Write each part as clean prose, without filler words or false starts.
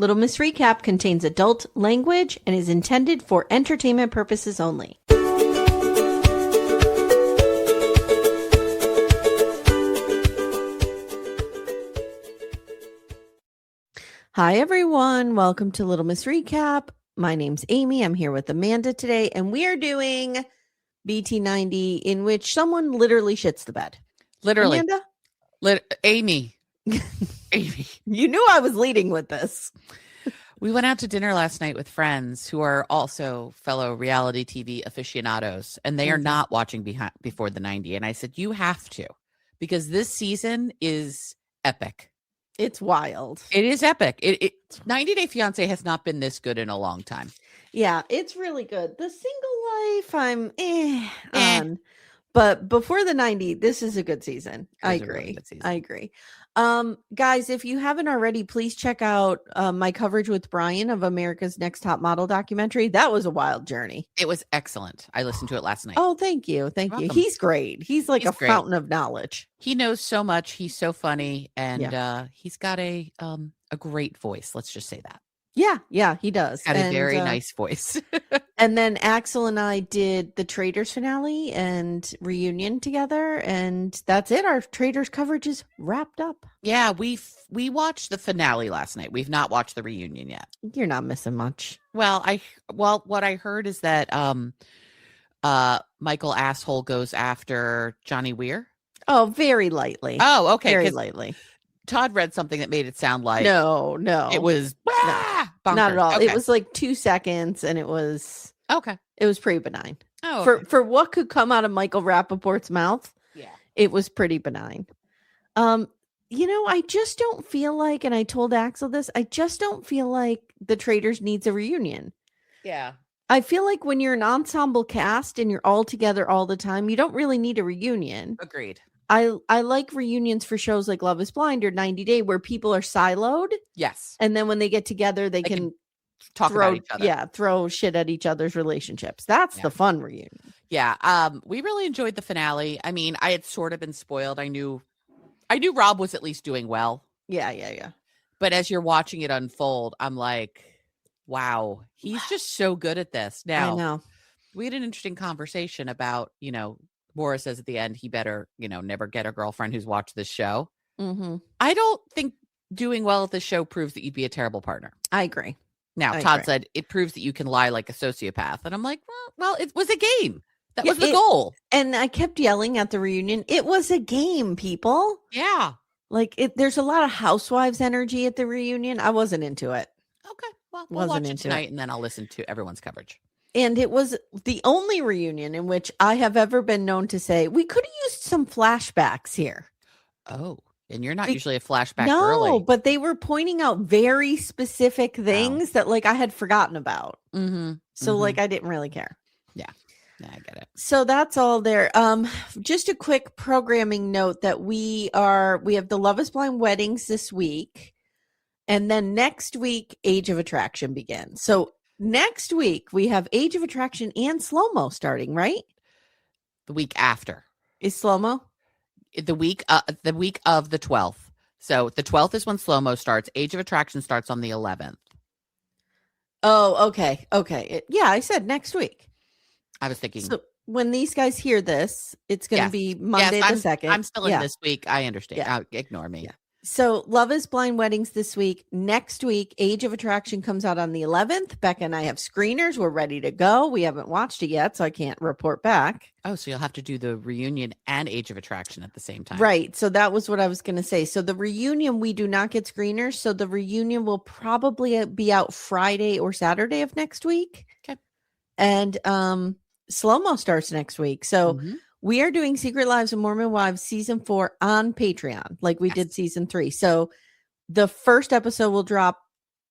Little Miss Recap contains adult language and is intended for entertainment purposes only. Hi, everyone. Welcome to Little Miss Recap. My name's Amy. I'm here with Amanda today, and we are doing BT90, in which someone literally shits the bed. Literally. Amanda? Amy. Amy. You knew I was leading with this. We went out to dinner last night with friends who are also fellow reality TV aficionados, and they are not watching Before the 90. And I said, you have to, because this season is epic. It's wild. It is epic. 90 Day Fiance has not been this good in a long time. Yeah, it's really good. The Single Life, I'm on. But Before the 90, this is a good season. I agree. Really good season. I agree. Guys, if you haven't already, please check out my coverage with Brian of America's Next Top Model documentary. That was a wild journey. It was excellent. I listened to it last night. Oh, thank you. Thank you. He's great. He's like a fountain of knowledge. He knows so much. He's so funny, and he's got a great voice. Let's just say that. Yeah, he does. Had a very nice voice. And then Axel and I did the Traders finale and reunion together, and that's it. Our Traders coverage is wrapped up. Yeah, we watched the finale last night. We've not watched the reunion yet. You're not missing much. Well, what I heard is that Michael Asshole goes after Johnny Weir. Oh, very lightly. Oh, okay. Very lightly. Todd read something that made it sound like no, it was not at all. Okay. It was like 2 seconds, and it was pretty benign. Oh, okay. For what could come out of Michael Rappaport's mouth, it was pretty benign. I just don't feel like, and I told Axel this, I just don't feel like the Traders needs a reunion. Yeah. I feel like when you're an ensemble cast and you're all together all the time, you don't really need a reunion. Agreed. I like reunions for shows like Love is Blind or 90 Day where people are siloed. Yes. And then when they get together, they can talk about each other. Yeah, throw shit at each other's relationships. That's the fun reunion. Yeah. We really enjoyed the finale. I mean, I had sort of been spoiled. I knew Rob was at least doing well. Yeah. But as you're watching it unfold, I'm like, wow, he's just so good at this. Now, I know. We had an interesting conversation about, Boris says at the end, he better, never get a girlfriend who's watched this show. Mm-hmm. I don't think doing well at this show proves that you'd be a terrible partner. I agree. Now, Todd said it proves that you can lie like a sociopath. And I'm like, well, it was a game. That was the goal. And I kept yelling at the reunion. It was a game, people. Yeah. Like there's a lot of housewives energy at the reunion. I wasn't into it. Okay. Well, we'll watch it tonight and then I'll listen to everyone's coverage. And it was the only reunion in which I have ever been known to say, we could have used some flashbacks here. Oh, and you're not usually a flashback girly. No, but they were pointing out very specific things that I had forgotten about. Mm-hmm. So I didn't really care. Yeah, I get it. So that's all there. Just a quick programming note that we have the Love is Blind weddings this week. And then next week, Age of Attraction begins. So next week, we have Age of Attraction and Slow-Mo starting, right? The week after. Is Slow-Mo? The week of the 12th. So the 12th is when Slow-Mo starts. Age of Attraction starts on the 11th. Oh, okay. Yeah, I said next week. I was thinking. So when these guys hear this, it's going to be Monday the 2nd. I'm still in this week. I understand. Yeah. Ignore me. Yeah. So Love is Blind weddings this week. Next week, Age of Attraction comes out on the 11th. Becca and I have screeners. We're ready to go. We haven't watched it yet, so I can't report back. Oh, so you'll have to do the reunion and Age of Attraction at the same time. Right. So that was what I was going to say. So the reunion, we do not get screeners. So the reunion will probably be out Friday or Saturday of next week. Okay. And Slow-Mo starts next week. So we are doing Secret Lives of Mormon Wives season 4 on Patreon, like we did season 3. So the first episode will drop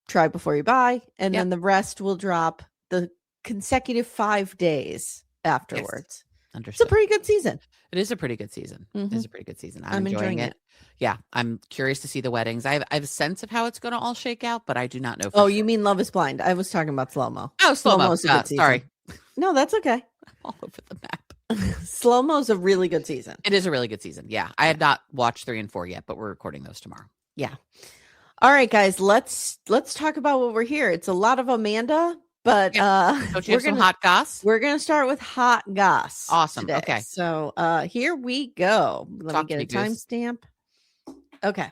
Try Before You Buy, and then the rest will drop the consecutive 5 days afterwards. Understood. It's a pretty good season. It is a pretty good season. Mm-hmm. It is a pretty good season. I'm enjoying it. Yeah, I'm curious to see the weddings. I have a sense of how it's going to all shake out, but I do not know. You mean Love is Blind? I was talking about Slow-Mo. Oh, Slow-Mo. Sorry. No, that's okay. I'm all over the map. Slow-Mo's a really good season. It is a really good season. Yeah. I have not watched 3 and 4 yet, but we're recording those tomorrow. Yeah. All right, guys, let's talk about what we're here. It's a lot of Amanda, but Don't you have some hot goss? We're gonna start with hot goss. Awesome. Today. Okay. So here we go. Let me get a timestamp. Okay.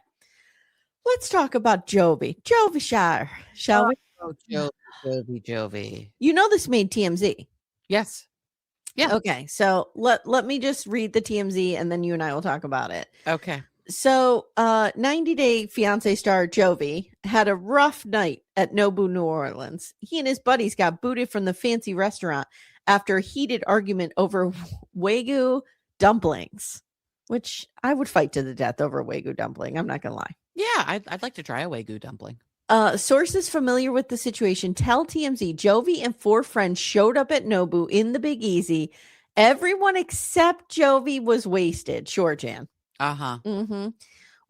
Let's talk about Jovi. Jovi Shire, shall we? Oh, Jovi. You know this made TMZ. Yes. Yeah. Okay. So let me just read the TMZ and then you and I will talk about it. Okay. So 90 Day Fiance star Jovi had a rough night at Nobu, New Orleans. He and his buddies got booted from the fancy restaurant after a heated argument over Wagyu dumplings, which I would fight to the death over a Wagyu dumpling. I'm not going to lie. Yeah, I'd like to try a Wagyu dumpling. Sources familiar with the situation tell TMZ Jovi and 4 friends showed up at Nobu in the Big Easy. Everyone except Jovi was wasted. Sure, Jan. Uh-huh. Mm-hmm.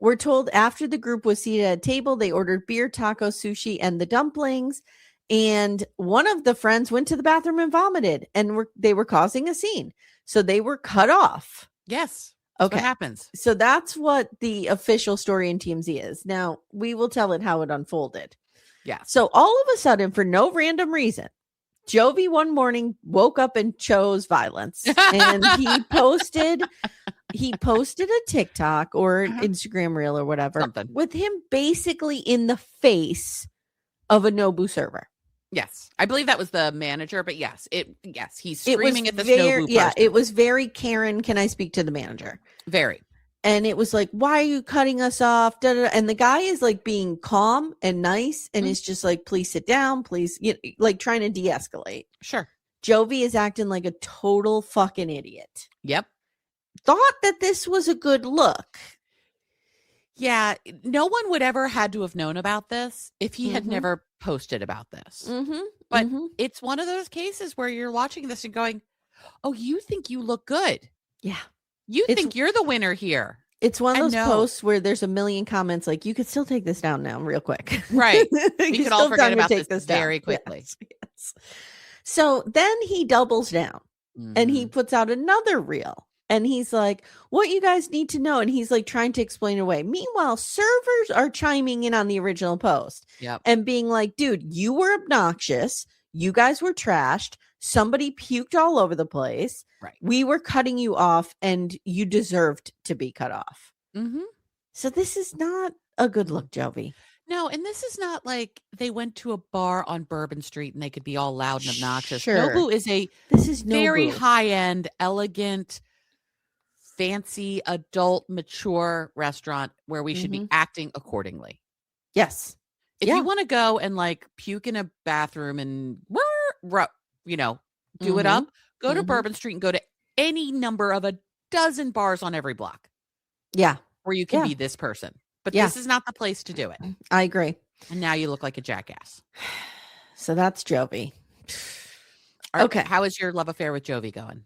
We're told after the group was seated at a table, they ordered beer, tacos, sushi, and the dumplings. And one of the friends went to the bathroom and vomited, and they were causing a scene. So they were cut off. Yes. Okay. What happens? So that's what the official story in TMZ is. Now, we will tell it how it unfolded. Yeah. So all of a sudden, for no random reason, Jovi one morning woke up and chose violence. And he posted a TikTok or an Instagram reel or whatever with him basically in the face of a Nobu server. Yes. I believe that was the manager, but yes, he's screaming at this Nobu person. Yeah, it was very Karen, can I speak to the manager? Very. And it was like, why are you cutting us off? Da, da, da. And the guy is like being calm and nice and is just like, please sit down, please, like trying to de-escalate. Sure. Jovi is acting like a total fucking idiot. Yep. Thought that this was a good look. Yeah, no one would ever had to have known about this if he had never posted about this. But it's one of those cases where you're watching this and going, oh, you think you look good. Yeah. You think you're the winner here. It's one of those posts where there's a million comments like, you could still take this down now real quick. Right. We could all forget about this very quickly. Yes. So then he doubles down and he puts out another reel. And he's like, what you guys need to know. And he's like trying to explain it away. Meanwhile, servers are chiming in on the original post and being like, dude, you were obnoxious. You guys were trashed. Somebody puked all over the place. Right. We were cutting you off and you deserved to be cut off. So this is not a good look, Jovi. No, and this is not like they went to a bar on Bourbon Street and they could be all loud and obnoxious. Sure. Nobu is very high-end, elegant, fancy, adult, mature restaurant where we should be acting accordingly. Yes. If you want to go and like puke in a bathroom and do it up, go to Bourbon Street and go to any number of a dozen bars on every block. Yeah. Where you can be this person. But this is not the place to do it. I agree. And now you look like a jackass. So that's Jovi. Okay. How is your love affair with Jovi going?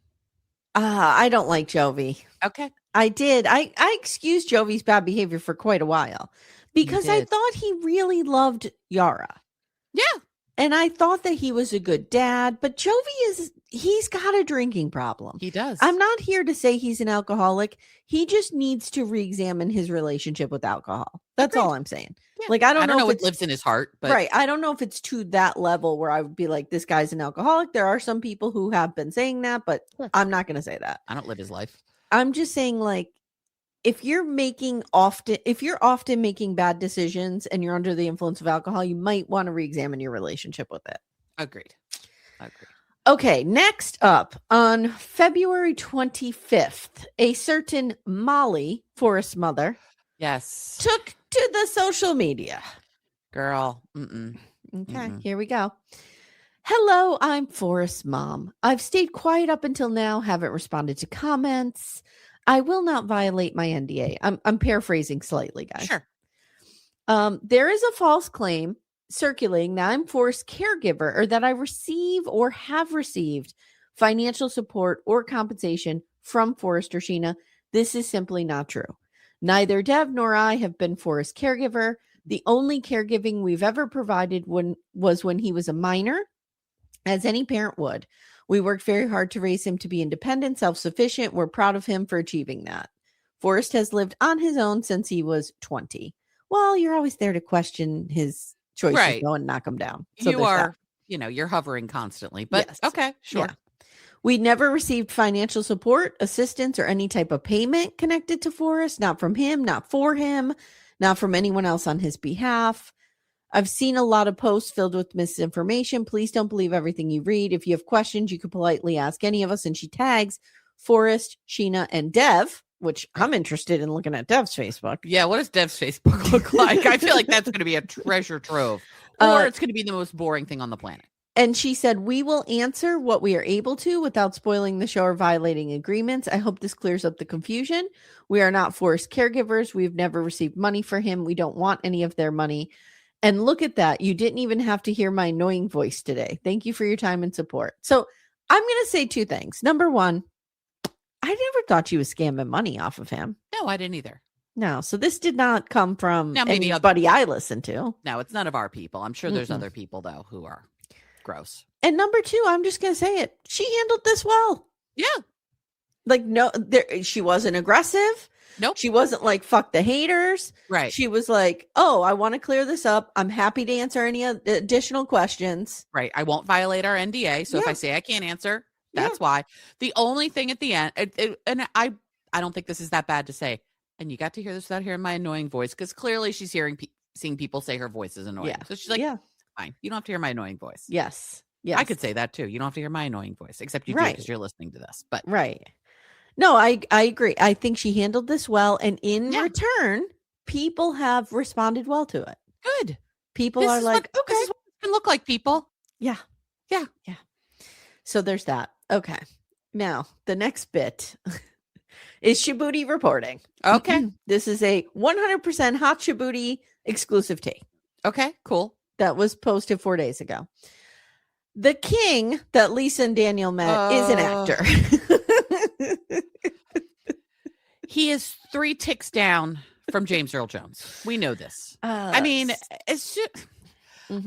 I don't like Jovi. Okay. I did. I excused Jovi's bad behavior for quite a while because I thought he really loved Yara. Yeah. And I thought that he was a good dad, but Jovi he's got a drinking problem. He does. I'm not here to say he's an alcoholic. He just needs to re-examine his relationship with alcohol. That's all I'm saying. Yeah. Like, I don't know if it lives in his heart, but right. I don't know if it's to that level where I would be like, this guy's an alcoholic. There are some people who have been saying that, but I'm not going to say that. I don't live his life. I'm just saying, like, if you're often making bad decisions and you're under the influence of alcohol, you might want to re-examine your relationship with it. Agreed. Okay, next up, on February 25th, a certain Molly, Forrest's mother, took to the social media. Girl. Okay, here we go. Hello, I'm Forrest's mom. I've stayed quiet up until now, haven't responded to comments. I will not violate my NDA. I'm paraphrasing slightly, guys. Sure. There is a false claim circulating that I'm Forrest's caregiver or that I receive or have received financial support or compensation from Forrest or Sheena. This is simply not true. Neither Deb nor I have been Forrest's caregiver. The only caregiving we've ever provided was when he was a minor, as any parent would. We worked very hard to raise him to be independent, self-sufficient. We're proud of him for achieving that. Forrest has lived on his own since he was 20. well, you're always there to question his choices, Right. though, and knock them down. So You there's that. are, you're hovering constantly, but Yes. okay, sure. Yeah. We never received financial support, assistance, or any type of payment connected to Forrest, not from him, not for him, not from anyone else on his behalf. I've seen a lot of posts filled with misinformation. Please don't believe everything you read. If you have questions, you could politely ask any of us. And she tags Forrest, Sheena, and Dev, which I'm interested in looking at Dev's Facebook. Yeah, what does Dev's Facebook look like? I feel like that's going to be a treasure trove, or it's going to be the most boring thing on the planet. And she said, we will answer what we are able to without spoiling the show or violating agreements. I hope this clears up the confusion. We are not Forrest caregivers. We've never received money for him. We don't want any of their money. And look at that. You didn't even have to hear my annoying voice today. Thank you for your time and support. So I'm going to say two things. Number one, I never thought she was scamming money off of him. No, I didn't either. No. So this did not come from Now, maybe anybody I listened to. No, it's none of our people. I'm sure there's other people, though, who are gross. And number two, I'm just going to say it. She handled this well. Yeah. Like, no, she wasn't aggressive. Nope. She wasn't like, fuck the haters. Right. She was like, oh, I want to clear this up. I'm happy to answer any additional questions. Right. I won't violate our NDA. So if I say I can't answer, that's why. The only thing at the end, and I don't think this is that bad to say, and you got to hear this without hearing my annoying voice, because clearly she's seeing people say her voice is annoying. Yeah. So she's like, fine. You don't have to hear my annoying voice. Yes. Yes. I could say that too. You don't have to hear my annoying voice, except you do because you're listening to this. But No, I agree. I think she handled this well. And in return, people have responded well to it. Good. People are like, okay. This is what it can look like, people. Yeah. Yeah. Yeah. So there's that. Okay. Now, the next bit is Shibuti reporting. Okay. This is a 100% hot Shibuti exclusive tea. Okay, cool. That was posted 4 days ago. The king that Lisa and Daniel met is an actor. He is 3 ticks down from James Earl Jones. We know this. I mean, it's just,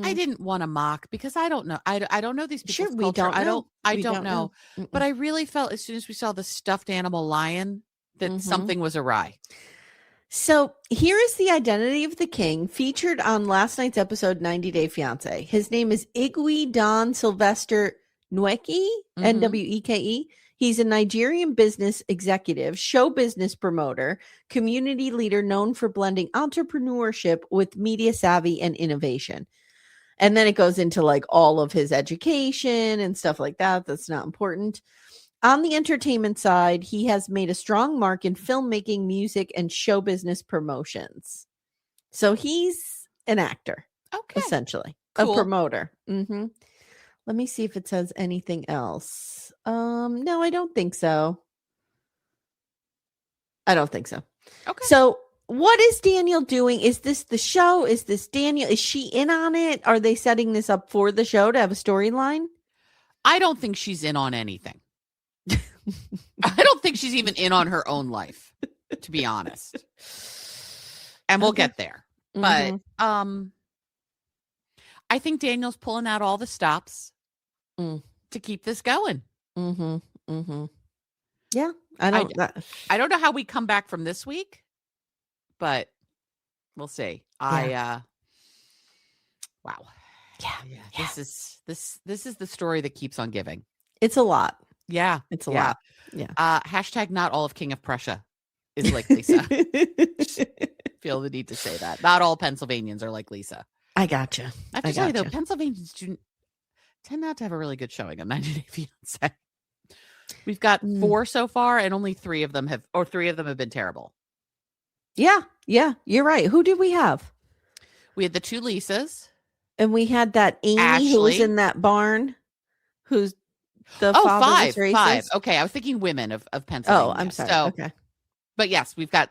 I didn't want to mock because I don't know. I don't know these people's Sure, we culture. don't don't know. But I really felt as soon as we saw the stuffed animal lion that something was awry. So here is the identity of the king featured on last night's episode 90 Day Fiance. His name is Igwe Don Sylvester Nweke, Nweke. He's a Nigerian business executive, show business promoter, community leader known for blending entrepreneurship with media savvy and innovation. And then it goes into like all of his education and stuff like that. That's not important. On the entertainment side, he has made a strong mark in filmmaking, music, and show business promotions. So he's an actor, essentially, a promoter. Let me see if it says anything else. No, I don't think so. Okay. So what is Daniel doing? Is this the show? Is this Daniel? Is she in on it? Are they setting this up for the show to have a storyline? I don't think she's in on anything. I don't think she's even in on her own life, to be honest. And we'll get there. But I think Daniel's pulling out all the stops to keep this going. Yeah. I don't know how we come back from this week, but we'll see. Wow. Yeah. This is the story that keeps on giving. It's a lot. Yeah. It's a lot. Yeah. Hashtag not all of King of Prussia is like Lisa. Feel the need to say that. Not all Pennsylvanians are like Lisa. I gotcha. I have to tell you, though, Pennsylvanians tend not to have a really good showing on 90 Day Fiance. We've got 4 so far, and only 3 of them have been terrible. Yeah. You're right. Who did we have? We had the 2 Lisas. And we had that Amy Ashley, who was in that barn, who's the father was racist. 5. Okay, I was thinking women of Pennsylvania. Oh, I'm sorry. So, okay. But yes, we've got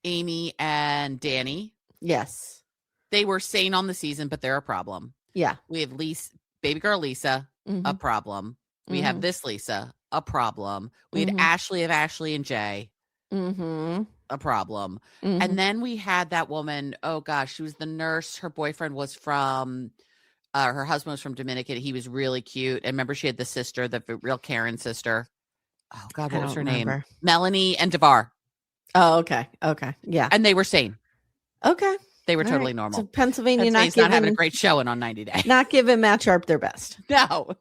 Amy and Danny. Yes. They were sane on the season, but they're a problem. Yeah. We have baby girl Lisa, a problem. We have this Lisa, a problem. We had Ashley of Ashley and Jay, a problem. And then we had that woman, oh gosh, she was the nurse. Her boyfriend was from, her husband was from Dominican. He was really cute. And remember, she had the sister, the real Karen sister. Oh God, what was her name? Melanie and DeVar. Oh, okay. Okay. Yeah. And they were sane. Okay. They were All totally right. normal. So Pennsylvania Pennsylvania's not having a great showing on 90 Day. Not giving Matt Sharp their best. No.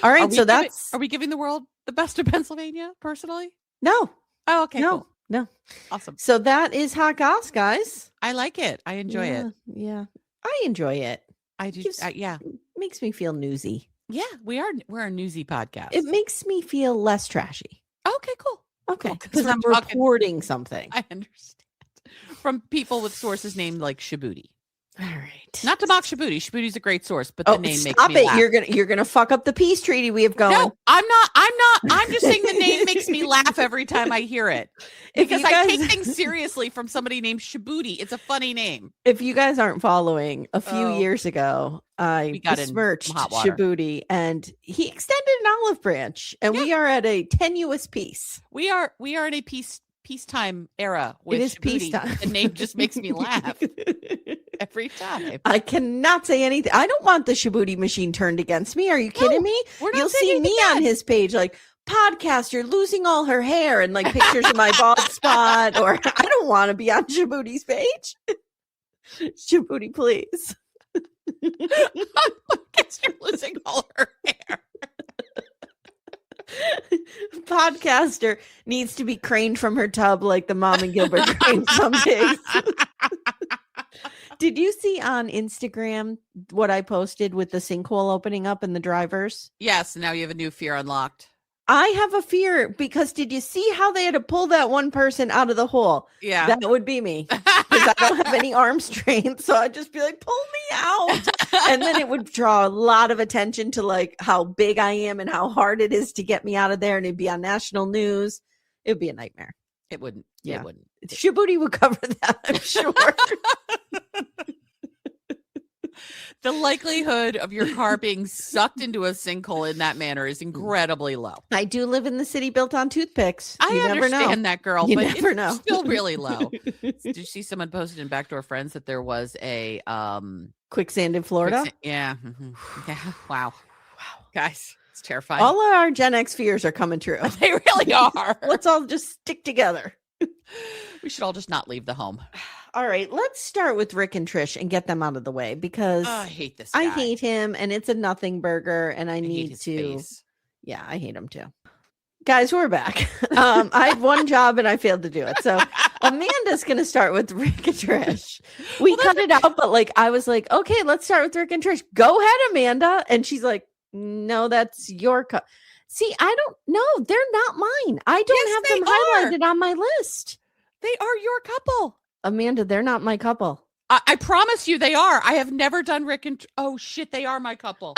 All right. So that's. Are we giving the world the best of Pennsylvania personally? No. Oh, okay. No. Cool. No. Awesome. So that is Hot Goss, guys. I like it. I enjoy it. Yeah. I enjoy it. I do. Yeah. Makes me feel newsy. Yeah. We're a newsy podcast. It makes me feel less trashy. Okay, cool. Okay. Because I'm reporting something. I understand. From people with sources named like Shibuti. All right. Not to mock Shibuti. Shibuti's a great source, but the name makes me laugh. You're gonna fuck up the peace treaty we have going. No, I'm not. I'm just saying the name makes me laugh every time I hear it. Because I take things seriously from somebody named Shibuti. It's a funny name. If you guys aren't following, a few years ago, I besmirched Shibuti, and he extended an olive branch, and we are at a tenuous peace. We are in a peacetime era. With it is Shibuti. peacetime. The name just makes me laugh every time. I cannot say anything. I don't want the Shibuti machine turned against me. Are you kidding me? You'll see me on his page like, podcaster losing all her hair and like pictures of my bald spot, or I don't want to be on Shibuti's page. Shibuti, please. Podcaster losing all her hair. Podcaster needs to be craned from her tub like the Mom and Gilbert crane some days. Did you see on Instagram what I posted with the sinkhole opening up and the drivers? Yes. Now you have a new fear unlocked. I have a fear because did you see how they had to pull that one person out of the hole? Yeah. That would be me because I don't have any arm strength. So I'd just be like, pull me out. And then it would draw a lot of attention to like how big I am and how hard it is to get me out of there. And it'd be on national news. It would be a nightmare. It wouldn't. Yeah. It wouldn't. Shibuti would cover that, I'm sure. The likelihood of your car being sucked into a sinkhole in that manner is incredibly low. I do live in the city built on toothpicks. I understand that, girl, you but never know. It's still really low. Did you see someone posted in Backdoor Friends that there was a quicksand in Florida? Yeah. Yeah. Wow. Guys, it's terrifying. All of our Gen X fears are coming true. They really are. Let's all just stick together. We should all just not leave the home. All right, let's start with Rick and Trish and get them out of the way because I hate this guy. I hate him and it's a nothing burger and I need to. Face. Yeah, I hate him too. Guys, we're back. I had one job and I failed to do it. So Amanda's going to start with Rick and Trish. We cut it out, but like I was like, okay, let's start with Rick and Trish. Go ahead, Amanda. And she's like, no, that's your cup. See, I don't know. They're not mine. I don't have them highlighted on my list. They are your couple. Amanda, they're not my couple. I promise you they are. I have never done Rick and... Oh, shit, they are my couple.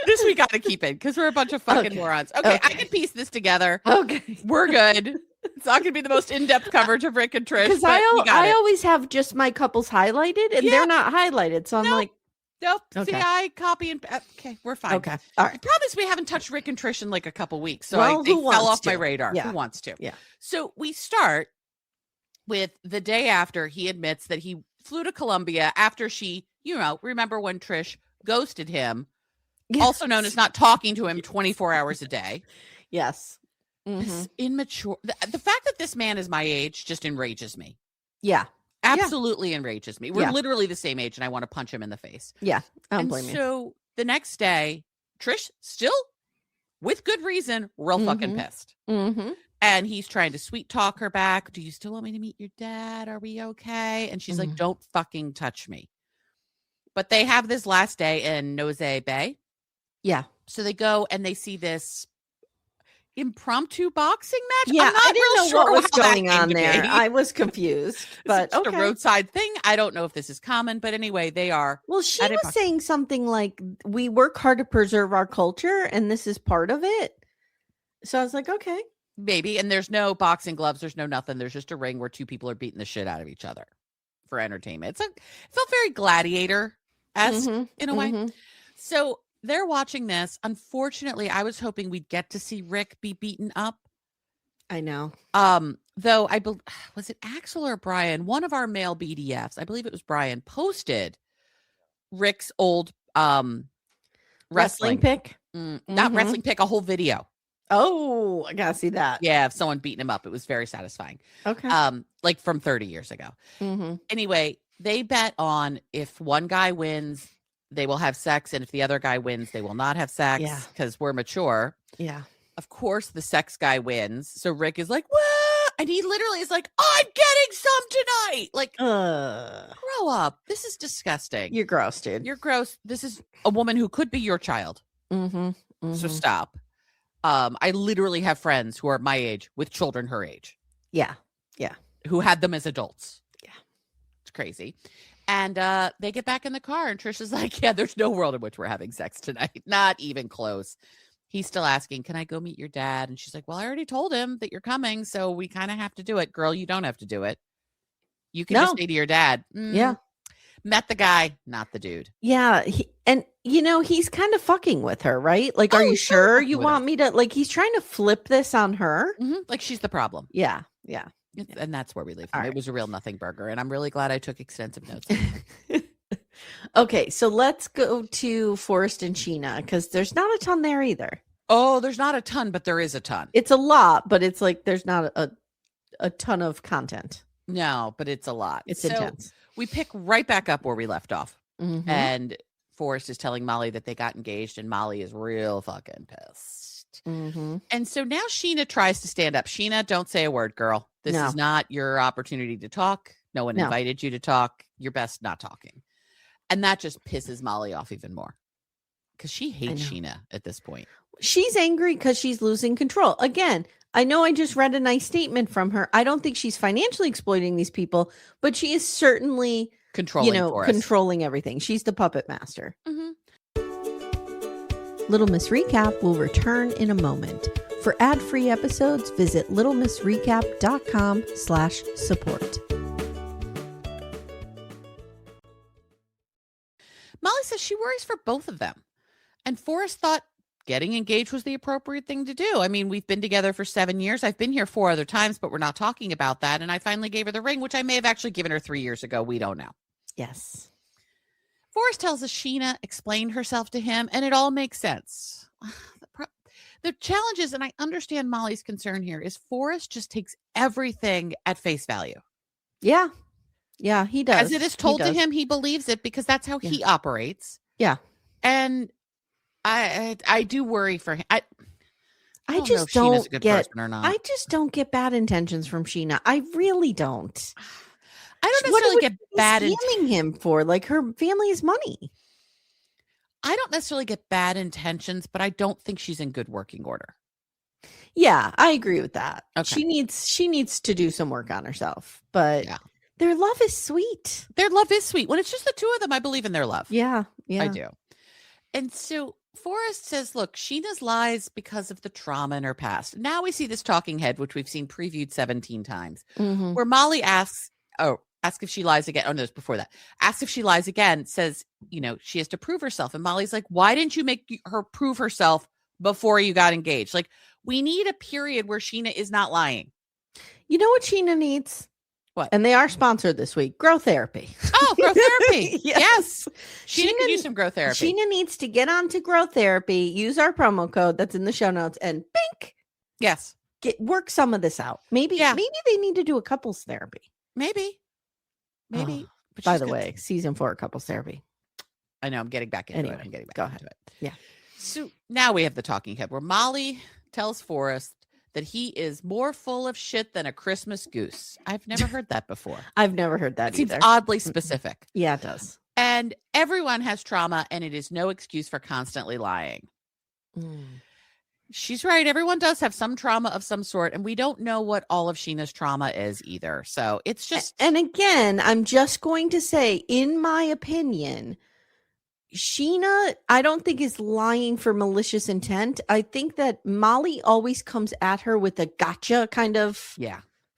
This we got to keep in because we're a bunch of fucking morons. Okay, I can piece this together. Okay. We're good. It's not going to be the most in-depth coverage of Rick and Trish. Because I always have just my couples highlighted and they're not highlighted. So I'm like... Nope. Okay. See, I copy and okay, we're fine. Okay. All right. The problem is we haven't touched Rick and Trish in like a couple weeks. So well, they fell off my radar. Yeah. Who wants to? Yeah. So we start with the day after he admits that he flew to Colombia after she, remember when Trish ghosted him, also known as not talking to him 24 hours a day. Yes. Mm-hmm. This immature. The fact that this man is my age just enrages me. Yeah. Absolutely enrages me. We're literally the same age and I want to punch him in the face. Yeah. I don't blame you. So the next day, Trish still, with good reason, real fucking pissed. Mm-hmm. And he's trying to sweet talk her back. Do you still want me to meet your dad? Are we okay? And she's like, don't fucking touch me. But they have this last day in Nose Bay. Yeah. So they go and they see this impromptu boxing match. Yeah, I'm not I didn't know sure what was going on there. I was confused, but it's a roadside thing. I don't know if this is common, but anyway, they are. Well, she was saying something like, we work hard to preserve our culture and this is part of it. So I was like, okay. Maybe. And there's no boxing gloves. There's no nothing. There's just a ring where two people are beating the shit out of each other for entertainment. It felt very gladiator-esque in a way. So they're watching this. Unfortunately, I was hoping we'd get to see Rick be beaten up. I know. Though was it Axel or Brian? One of our male BDFs, I believe it was Brian, posted Rick's old Wrestling pick? Not wrestling pick, a whole video. Oh, I gotta see that. Yeah, of someone beating him up. It was very satisfying. Okay. Like from 30 years ago. Anyway, they bet on if one guy wins, they will have sex, and if the other guy wins, they will not have sex because we're mature. Yeah. Of course, the sex guy wins. So Rick is like, "What?" And he literally is like, "I'm getting some tonight." Like, grow up. This is disgusting. You're gross, dude. You're gross. This is a woman who could be your child. So stop. I literally have friends who are my age with children her age. Yeah. Yeah. Who had them as adults. Yeah. It's crazy. And they get back in the car and Trish is like, yeah, there's no world in which we're having sex tonight. Not even close. He's still asking, can I go meet your dad? And she's like, well, I already told him that you're coming. So we kind of have to do it. Girl, you don't have to do it. You can just say to your dad. Yeah. Met the guy, not the dude. Yeah. He's kind of fucking with her, right? Like, are you sure you want me to, like, he's trying to flip this on her? Like she's the problem. Yeah. Yeah. And that's where we leave them. It was a real nothing burger. And I'm really glad I took extensive notes. Okay. So let's go to Forrest and Sheena because there's not a ton there either. Oh, there's not a ton, but there is a ton. It's a lot, but it's like there's not a ton of content. No, but it's a lot. It's intense. We pick right back up where we left off. And Forrest is telling Molly that they got engaged and Molly is real fucking pissed. And so now Sheena tries to stand up. Sheena, don't say a word, girl. This is not your opportunity to talk. No one invited you to talk. You're best not talking. And that just pisses Molly off even more because she hates Sheena at this point. She's angry because she's losing control. Again, I know I just read a nice statement from her. I don't think she's financially exploiting these people, but she is certainly controlling everything. She's the puppet master. Little Miss Recap will return in a moment. For ad-free episodes, visit littlemissrecap.com/support. Molly says she worries for both of them. And Forrest thought getting engaged was the appropriate thing to do. I mean, we've been together for 7 years. I've been here 4 other times, but we're not talking about that. And I finally gave her the ring, which I may have actually given her 3 years ago. We don't know. Yes. Forrest tells us Sheena explained herself to him, and it all makes sense. The challenge is, and I understand Molly's concern here, is Forrest just takes everything at face value. Yeah. Yeah, he does. As it is told to him, he believes it because that's how he operates. Yeah. And I do worry for him. I just don't get I just don't get bad intentions from Sheena. I really don't. I don't necessarily get bad intentions him for like her family is money. I don't necessarily get bad intentions, but I don't think she's in good working order. Yeah, I agree with that. Okay. She needs to do some work on herself. But their love is sweet. Their love is sweet. When it's just the two of them, I believe in their love. Yeah. I do. And so Forrest says, look, Sheena's lies because of the trauma in her past. Now we see this talking head, which we've seen previewed 17 times, where Molly asks if she lies again. Oh, no, it's before that. Asks if she lies again, says, she has to prove herself. And Molly's like, why didn't you make her prove herself before you got engaged? Like, we need a period where Sheena is not lying. You know what Sheena needs? What? And they are sponsored this week. Growth therapy. Oh, growth therapy. Yes. Sheena can use some growth therapy. Sheena needs to get onto growth therapy, use our promo code that's in the show notes, and bink. Yes. Work some of this out. Maybe they need to do a couples therapy. Maybe. Oh, by the way, season 4 couples therapy. I know. I'm getting back into it. I'm getting back into it. Yeah. So now we have the talking head where Molly tells Forrest that he is more full of shit than a Christmas goose. I've never heard that before. I've never heard that either. Seems oddly specific. Yeah, it does. And everyone has trauma, and it is no excuse for constantly lying. She's right. Everyone does have some trauma of some sort, and we don't know what all of Sheena's trauma is either. So it's just... And again, I'm just going to say, in my opinion, Sheena, I don't think is lying for malicious intent. I think that Molly always comes at her with a gotcha kind of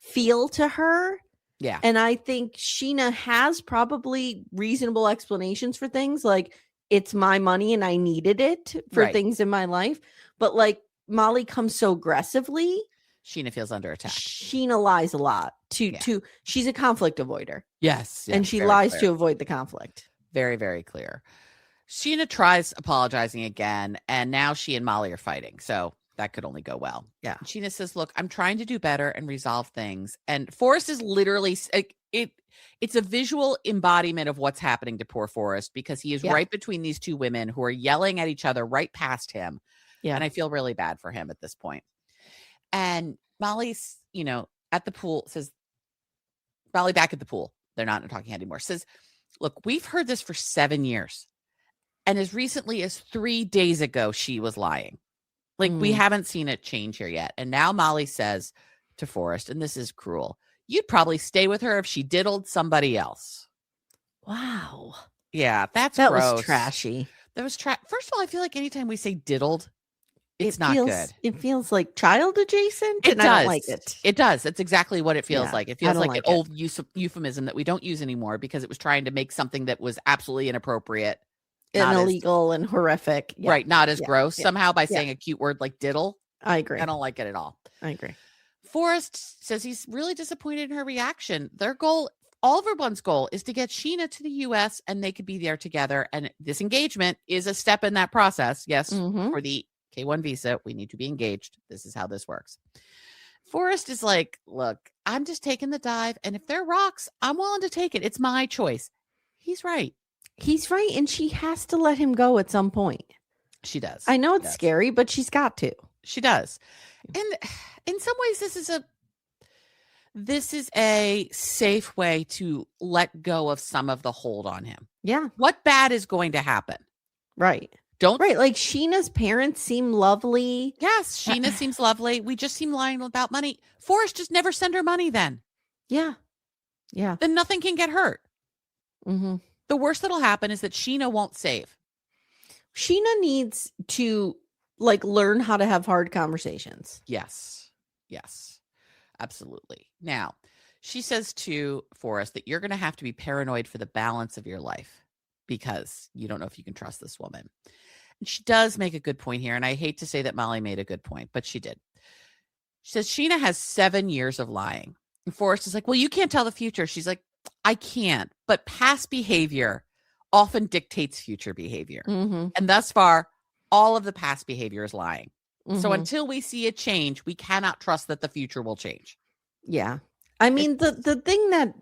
feel to her. Yeah. And I think Sheena has probably reasonable explanations for things like it's my money and I needed it for things in my life. But like Molly comes so aggressively. Sheena feels under attack. Sheena lies a lot to she's a conflict avoider. Yes. And she lies to avoid the conflict. Very, very clear. Sheena tries apologizing again, and now she and Molly are fighting. So that could only go well. Yeah. Sheena says, look, I'm trying to do better and resolve things. And Forrest is literally it's a visual embodiment of what's happening to poor Forrest, because he is right between these two women who are yelling at each other right past him. Yeah. And I feel really bad for him at this point. And Molly's, at the pool says, Molly back at the pool, they're not talking anymore, says, look, we've heard this for 7 years. And as recently as 3 days ago, she was lying. Like, we haven't seen it change here yet. And now Molly says to Forrest, and this is cruel, you'd probably stay with her if she diddled somebody else. Wow. Yeah, that gross. Was trashy. That was First of all, I feel like anytime we say diddled, it's not good. It feels like child adjacent, and I don't like it. It does. It's exactly what it feels like. It feels like an old euphemism that we don't use anymore because it was trying to make something that was absolutely inappropriate and illegal and horrific. Yeah. Right. Not as gross somehow by saying a cute word like diddle. I agree. I don't like it at all. I agree. Forrest says he's really disappointed in her reaction. Their goal, all of everyone's goal, is to get Sheena to the U.S. and they could be there together. And this engagement is a step in that process. Yes. For the K1 visa, we need to be engaged. This is how this works. Forrest is like, look, I'm just taking the dive. And if they're rocks, I'm willing to take it. It's my choice. He's right. He's right. And she has to let him go at some point. She does. I know it's scary, but she's got to. She does. And in some ways, this is a safe way to let go of some of the hold on him. Yeah. What bad is going to happen? Right. Like Sheena's parents seem lovely. Yes. Sheena seems lovely. We just seem lying about money. Forrest, just never send her money then. Yeah. Yeah. Then nothing can get hurt. Mm-hmm. The worst that'll happen is that Sheena won't save. Sheena needs to learn how to have hard conversations. Yes. Yes. Absolutely. Now, she says to Forrest that you're going to have to be paranoid for the balance of your life because you don't know if you can trust this woman. And she does make a good point here. And I hate to say that Molly made a good point, but she did. She says Sheena has 7 years of lying. And Forrest is like, well, you can't tell the future. She's like, I can't. But past behavior often dictates future behavior. Mm-hmm. And thus far, all of the past behavior is lying. Mm-hmm. So until we see a change, we cannot trust that the future will change. Yeah. I mean, the thing that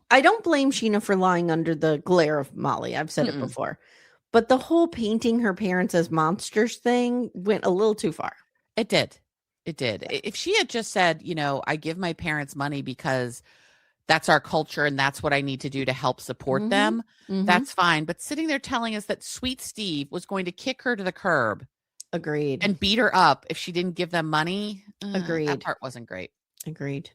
I don't blame Sheena for lying under the glare of Molly. I've said it before. But the whole painting her parents as monsters thing went a little too far. It did. It did. If she had just said, I give my parents money because that's our culture and that's what I need to do to help support them, that's fine. But sitting there telling us that sweet Steve was going to kick her to the curb. Agreed. And beat her up if she didn't give them money. Agreed. That part wasn't great. Agreed.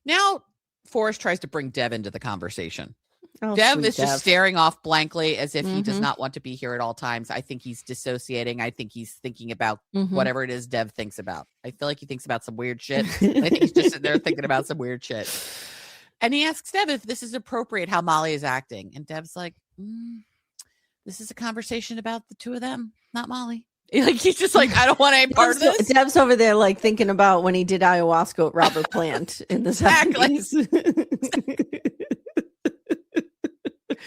Now, Forrest tries to bring Dev into the conversation. Oh, Dev is just staring off blankly as if he does not want to be here at all times. I think he's dissociating. I think he's thinking about whatever it is Dev thinks about. I feel like he thinks about some weird shit. I think he's just sitting there thinking about some weird shit. And he asks Dev if this is appropriate, how Molly is acting. And Dev's like, this is a conversation about the two of them, not Molly. He's just like, I don't want any part of this. Dev's over there thinking about when he did ayahuasca with Robert Plant in the 70s.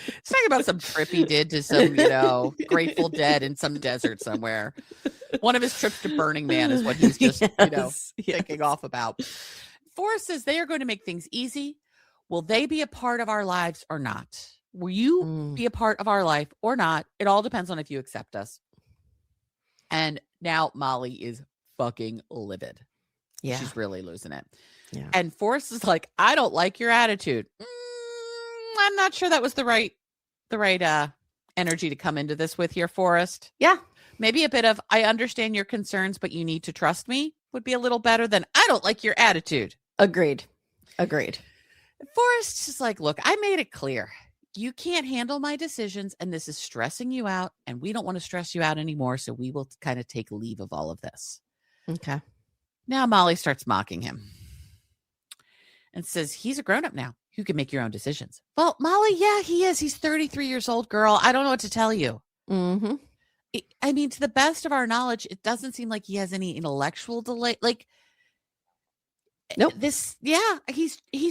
It's talking about some trip he did to some, Grateful Dead in some desert somewhere. One of his trips to Burning Man is what he's just, thinking off about. Forrest says they are going to make things easy. Will they be a part of our lives or not? Will you be a part of our life or not? It all depends on if you accept us. And now Molly is fucking livid. Yeah. She's really losing it. Yeah. And Forrest is like, I don't like your attitude. I'm not sure that was the right energy to come into this with here, Forrest. Yeah. Maybe a bit of, I understand your concerns, but you need to trust me would be a little better than, I don't like your attitude. Agreed. Forrest is like, look, I made it clear. You can't handle my decisions, and this is stressing you out, and we don't want to stress you out anymore, so we will kind of take leave of all of this. Okay. Now Molly starts mocking him and says, he's a grown-up now. You can make your own decisions. Well, Molly, yeah, he is. He's 33 years old, girl. I don't know what to tell you. Mm-hmm. I mean, to the best of our knowledge, it doesn't seem like he has any intellectual delay. Nope. He's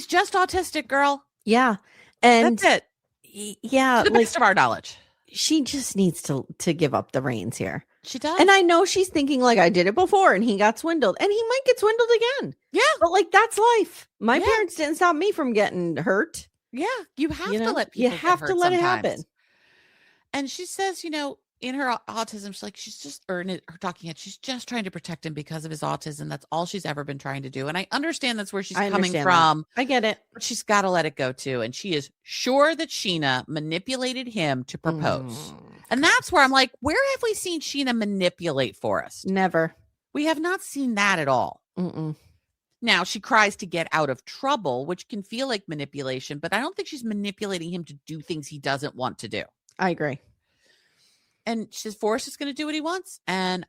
just autistic, girl. Yeah. And that's it. Yeah, to the best of our knowledge. She just needs to give up the reins here. She does. And I know she's thinking like, I did it before and he got swindled and he might get swindled again. Yeah. But like, that's life. My parents didn't stop me from getting hurt. Yeah. You have to let people You have to let it happen. And she says, in her autism, she's just, or in her talking head, she's just trying to protect him because of his autism. That's all she's ever been trying to do. And I understand that's where she's coming from. I get it. But she's got to let it go too. And she is sure that Sheena manipulated him to propose. And that's where I'm like, where have we seen Sheena manipulate Forrest? Never. We have not seen that at all. Now, she cries to get out of trouble, which can feel like manipulation, but I don't think she's manipulating him to do things he doesn't want to do. I agree. And she says, Forrest is going to do what he wants. And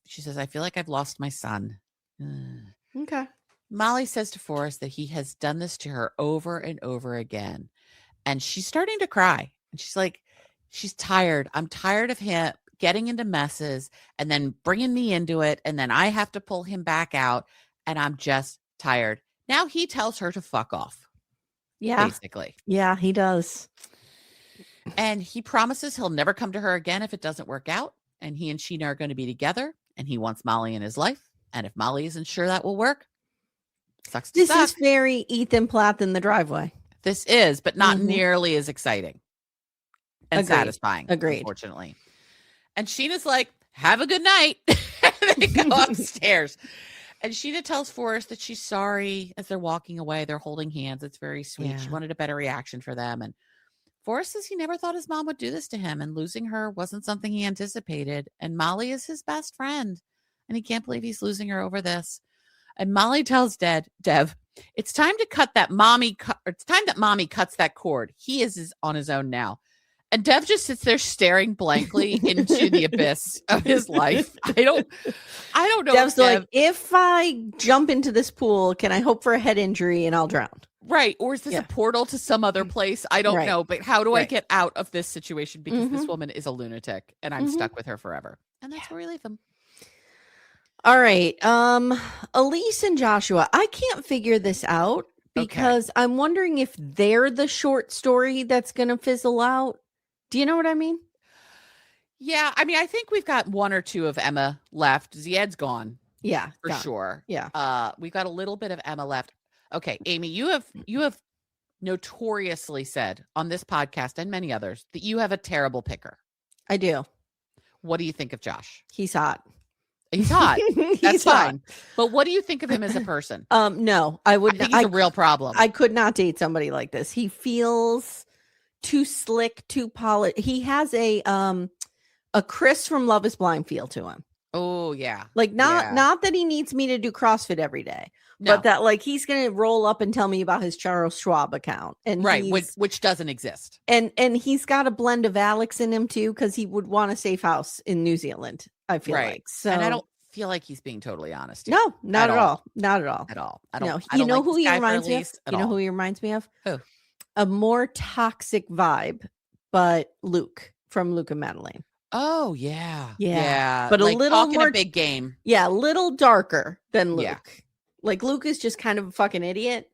she says, I feel like I've lost my son. Okay. Molly says to Forrest that he has done this to her over and over again. And she's starting to cry. And she's like, she's tired. I'm tired of him getting into messes and then bringing me into it. And then I have to pull him back out. And I'm just tired. Now he tells her to fuck off. Yeah. Basically. Yeah, he does. And he promises he'll never come to her again if it doesn't work out. And he and Sheena are going to be together. And he wants Molly in his life. And if Molly isn't sure that will work, sucks to suck. This is very Ethan Plath in the driveway. This is, but not nearly as exciting and satisfying. Agreed. Unfortunately. And Sheena's like, have a good night. And they go upstairs. And Sheena tells Forrest that she's sorry as they're walking away. They're holding hands. It's very sweet. Yeah. She wanted a better reaction for them. And Forrest says he never thought his mom would do this to him. And losing her wasn't something he anticipated. And Molly is his best friend. And he can't believe he's losing her over this. And Molly tells Dev, it's time to cut that it's time that mommy cuts that cord. He is on his own now. And Dev just sits there staring blankly into the abyss of his life. I don't know. Dev's like, if I jump into this pool, can I hope for a head injury and I'll drown? Right. Or is this a portal to some other place? I don't know. But how do I get out of this situation? Because this woman is a lunatic and I'm stuck with her forever. And that's where we leave them. All right. Elise and Joshua, I can't figure this out because I'm wondering if they're the short story that's going to fizzle out. Do you know what I mean? Yeah. I mean, I think we've got one or two of Emma left. Zied's gone. Yeah. For sure. Yeah. We've got a little bit of Emma left. Okay. Amy, you have notoriously said on this podcast and many others that you have a terrible picker. I do. What do you think of Josh? He's hot. He's hot. That's fine. But what do you think of him as a person? No, I would. I think he's a real problem. I could not date somebody like this. He feels too slick, too polished. He has a Chris from Love Is Blind feel to him. Oh yeah. Like not that he needs me to do CrossFit every day, but that like he's gonna roll up and tell me about his Charles Schwab account, and which doesn't exist. And he's got a blend of Alex in him too, because he would want a safe house in New Zealand. I feel like so, and I don't feel like he's being totally honest here. No, not at all. Not at all. At all. I don't. You know who he reminds me of? You know who he reminds me of? Who? A more toxic vibe, but Luke from Luke and Madeline. Oh yeah. But like a little more a big game. Yeah, a little darker than Luke. Yeah. Like Luke is just kind of a fucking idiot,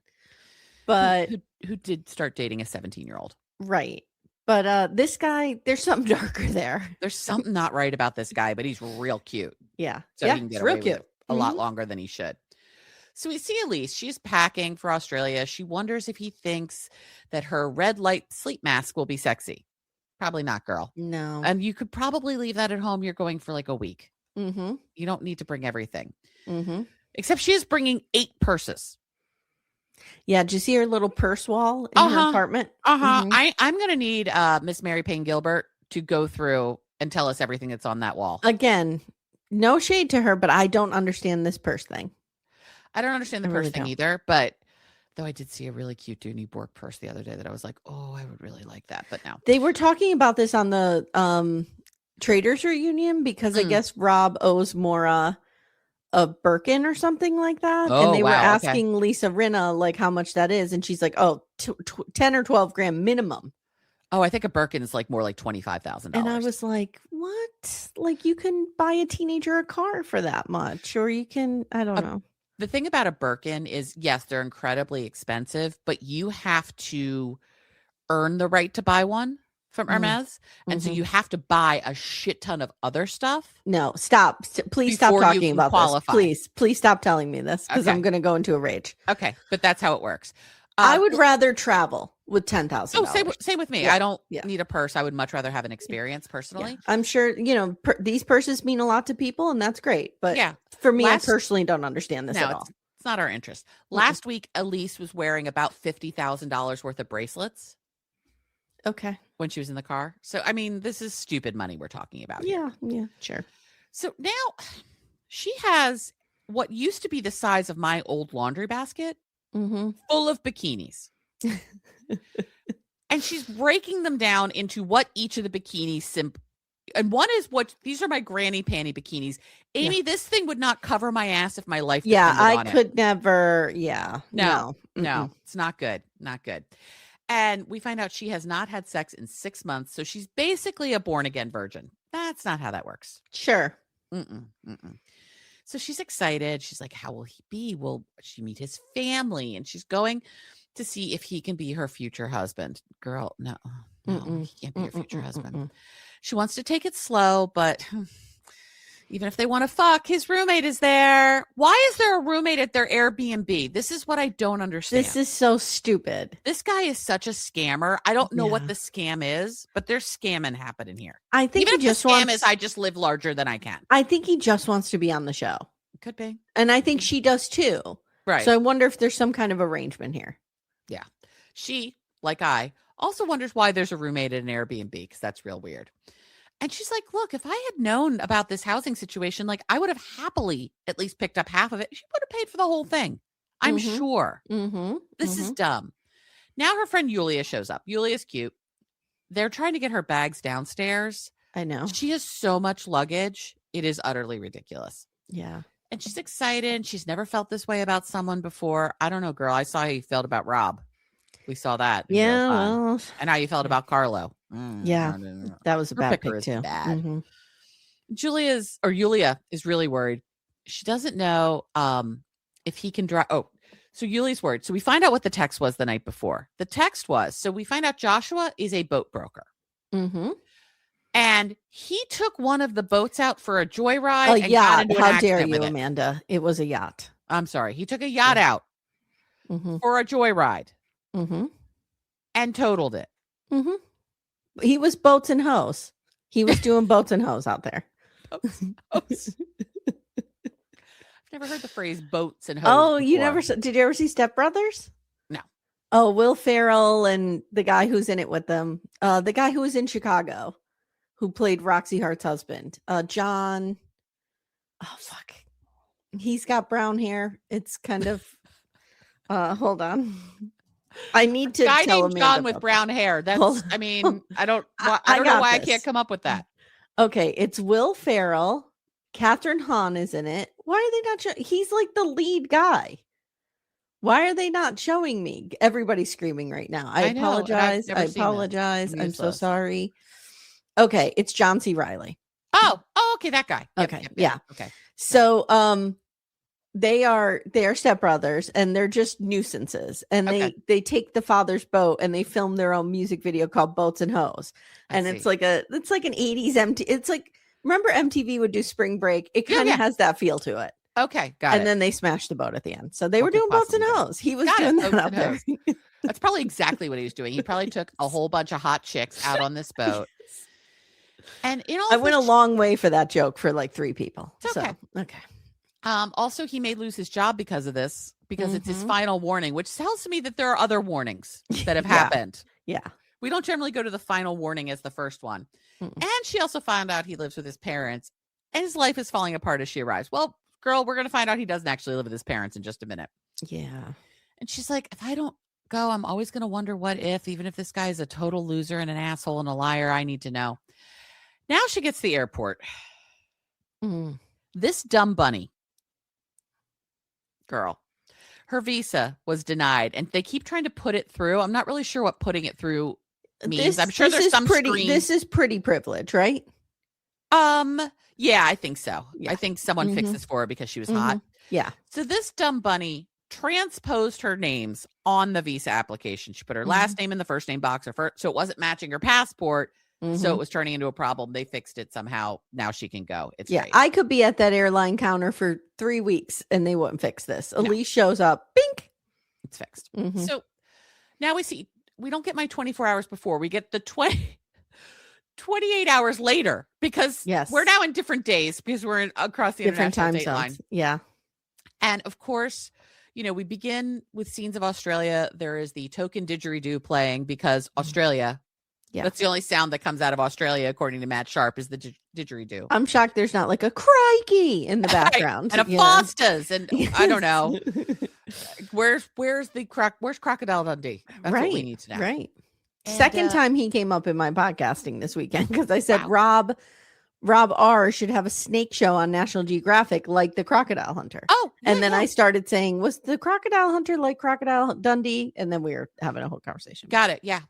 but who did start dating a 17-year-old, right? But this guy, there's something darker there. There's something not right about this guy, but he's real cute. Yeah, so he can get away with it a lot longer than he should. So we see Elise. She's packing for Australia. She wonders if he thinks that her red light sleep mask will be sexy. Probably not, girl. No. And you could probably leave that at home. You're going for like a week. Mm-hmm. You don't need to bring everything. Mm-hmm. Except she is bringing 8 purses. Yeah. Did you see her little purse wall in her apartment? Mm-hmm. I'm going to need Miss Mary Payne Gilbert to go through and tell us everything that's on that wall. Again, no shade to her, but I don't understand this purse thing. I don't understand the purse thing either, but though I did see a really cute Dooney Bork purse the other day that I was like, oh, I would really like that. But no. They were talking about this on the Traders Reunion because I guess Rob owes Maura a Birkin or something like that. Oh, and they were asking Lisa Rinna like how much that is. And she's like, oh, 10 or 12 grand minimum. Oh, I think a Birkin is like more like $25,000. And I was like, what? Like you can buy a teenager a car for that much, or you can, I don't know. The thing about a Birkin is, yes, they're incredibly expensive, but you have to earn the right to buy one from Hermes. And so you have to buy a shit ton of other stuff. No, stop. Please stop talking about qualify. this. Please stop telling me this because I'm going to go into a rage. Okay. But that's how it works. I would rather travel with $10,000. Oh, same with me. Yeah. I don't need a purse. I would much rather have an experience personally. Yeah. I'm sure, these purses mean a lot to people and that's great. But for me, I personally don't understand this at all. It's not our interest. Last week, Elise was wearing about $50,000 worth of bracelets. Okay. When she was in the car. So, I mean, this is stupid money we're talking about. Yeah. Yeah, sure. So now she has what used to be the size of my old laundry basket full of bikinis. And she's breaking them down into what each of the bikinis and one is these are my granny panty bikinis. Amy, this thing would not cover my ass if my life depended on it. I could never. Yeah. No, it's not good. Not good. And we find out she has not had sex in 6 months. So she's basically a born again virgin. That's not how that works. Sure. So she's excited. She's like, how will he be? Will she meet his family? And she's going to see if he can be her future husband. Girl, no, he can't be your future husband. She wants to take it slow, but even if they want to fuck, his roommate is there. Why is there a roommate at their Airbnb? This is what I don't understand. This is so stupid. This guy is such a scammer. I don't know what the scam is, but there's scamming happening here. I think even if the scam is I just live larger than I can. I think he just wants to be on the show. Could be. And I think she does too. Right. So I wonder if there's some kind of arrangement here. Yeah. She, like I, also wonders why there's a roommate at an Airbnb because that's real weird. And she's like, look, if I had known about this housing situation, like I would have happily at least picked up half of it. She would have paid for the whole thing. I'm sure. This is dumb. Now her friend Yulia shows up. Yulia's cute. They're trying to get her bags downstairs. I know. She has so much luggage. It is utterly ridiculous. Yeah. And she's excited. She's never felt this way about someone before. I don't know, girl. I saw how you felt about Rob. We saw that. Yeah. Well, and how you felt about Carlo. Yeah. That was a bad pick too. Bad. Yulia is really worried. She doesn't know if he can drive. Oh, so Yulia's worried. So we find out what the text was the night before. The text was, so we find out Joshua is a boat broker. And he took one of the boats out for a joyride. A yacht. How dare you, Amanda? It was a yacht. I'm sorry. He took a yacht out for a joyride and totaled it. He was boats and hoes. He was doing boats and hoes out there. Boats. I've never heard the phrase boats and hoes. Oh, you before. never? Did you ever see Step Brothers? No. Oh, Will Ferrell and the guy who's in it with them. The guy who was in Chicago, who played Roxy Hart's husband. John. Oh, fuck. He's got brown hair. It's kind of. Hold on. I need to guy tell named Amanda John with brown hair. That's. I mean, I don't know why I can't come up with that. Okay, it's Will Ferrell. Catherine Hahn is in it. Why are they not showing? He's like the lead guy. Why are they not showing me? Everybody's screaming right now. I apologize. I apologize. I'm so sorry. Okay, it's John C. Reilly. Oh, okay, that guy. Yep, okay, yep. Okay. So, they are stepbrothers and they're just nuisances. And they take the father's boat and they film their own music video called Boats and Hoes. And it's like an 80s it's like, remember MTV would do Spring Break? It kind of has that feel to it. Okay, got it. And then they smashed the boat at the end. So they were doing Boats and Hoes. He was doing that out there. That's probably exactly what he was doing. He probably took a whole bunch of hot chicks out on this boat. And I went a long way for that joke for like 3 people. It's okay. So, okay. Also, he may lose his job because of this, because it's his final warning, which tells me that there are other warnings that have happened. Yeah. We don't generally go to the final warning as the first one. And she also found out he lives with his parents and his life is falling apart as she arrives. Well, girl, we're going to find out he doesn't actually live with his parents in just a minute. Yeah. And she's like, if I don't go, I'm always going to wonder what if, even if this guy is a total loser and an asshole and a liar, I need to know. Now she gets to the airport. This dumb bunny. Girl, her visa was denied and they keep trying to put it through. I'm not really sure what putting it through means. I'm sure there's some screen. This is pretty privilege, right? Yeah, I think so. Yeah. I think someone fixed this for her because she was hot. Yeah. So this dumb bunny transposed her names on the visa application. She put her last name in the first name box, so it wasn't matching her passport. So it was turning into a problem. They fixed it somehow. Now she can go. It's great. I could be at that airline counter for 3 weeks and they wouldn't fix this. Elise shows up, bink, it's fixed. So now we don't get my 24 hours before. We get the 28 hours later, because we're now in different days because we're across the different international time date zones. line. Yeah. And of course, we begin with scenes of Australia. There is the token didgeridoo playing because Australia. Yeah. That's the only sound that comes out of Australia, according to Matt Sharp, is the didgeridoo. I'm shocked there's not like a crikey in the background. And a Fostas. And I don't know. Where's Crocodile Dundee? That's what we need to know. Right. And, second time he came up in my podcasting this weekend, because I said Rob R should have a snake show on National Geographic like the Crocodile Hunter. Oh, and then I started saying, was the Crocodile Hunter like Crocodile Dundee? And then we were having a whole conversation. Got it. Yeah.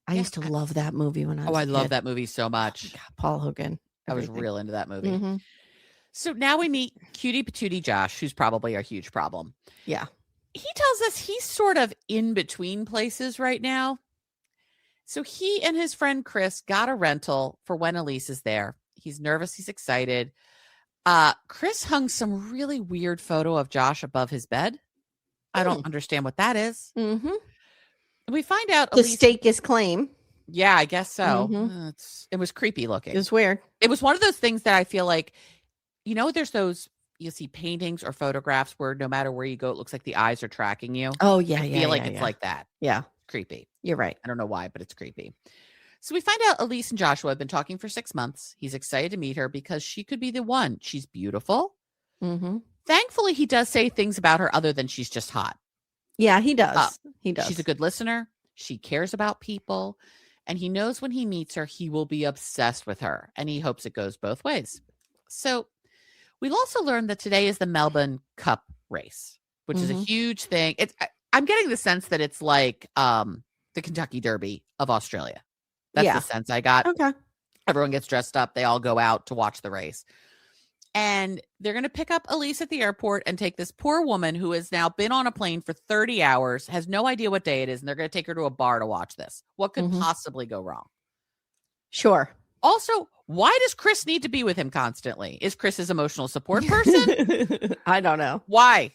I used to love that movie when I was I love that movie so much. Oh, God, Paul Hogan. Everything. I was real into that movie. So now we meet cutie patootie Josh, who's probably a huge problem. Yeah. He tells us he's sort of in between places right now. So he and his friend Chris got a rental for when Elise is there. He's nervous. He's excited. Chris hung some really weird photo of Josh above his bed. I don't understand what that is. We find out to stake his claim. Yeah, I guess so. It was creepy looking. It was weird. It was one of those things that I feel like, there's those, you see paintings or photographs where no matter where you go, it looks like the eyes are tracking you. Oh, yeah. I feel like it's like that. Yeah. Creepy. You're right. I don't know why, but it's creepy. So we find out Elise and Joshua have been talking for 6 months. He's excited to meet her because she could be the one. She's beautiful. Thankfully, he does say things about her other than she's just hot. Yeah, he does. He does. She's a good listener. She cares about people. And he knows when he meets her, he will be obsessed with her. And he hopes it goes both ways. So we'll also learn that today is the Melbourne Cup race, which is a huge thing. I'm getting the sense that it's like the Kentucky Derby of Australia. That's the sense I got. Okay. Everyone gets dressed up. They all go out to watch the race. And they're going to pick up Elise at the airport and take this poor woman who has now been on a plane for 30 hours, has no idea what day it is, and they're going to take her to a bar to watch this. What could possibly go wrong? Sure. Also, why does Chris need to be with him constantly? Is Chris his emotional support person? I don't know. Why?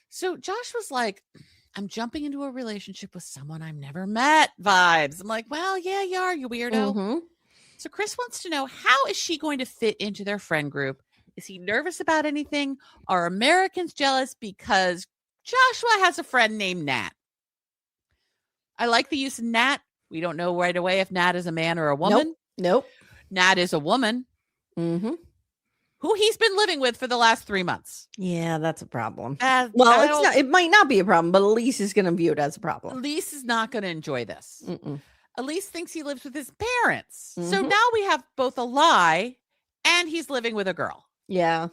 So Josh was like, I'm jumping into a relationship with someone I've never met vibes. I'm like, well, yeah, you are, you weirdo. So Chris wants to know, how is she going to fit into their friend group? Is he nervous about anything? Are Americans jealous because Joshua has a friend named Nat? I like the use of Nat. We don't know right away if Nat is a man or a woman. Nope. Nat is a woman. Who he's been living with for the last 3 months. Yeah, that's a problem. Well, it's not. It might not be a problem, but Elise is going to view it as a problem. Elise is not going to enjoy this. Elise thinks he lives with his parents. So now we have both a lie and he's living with a girl. Yeah.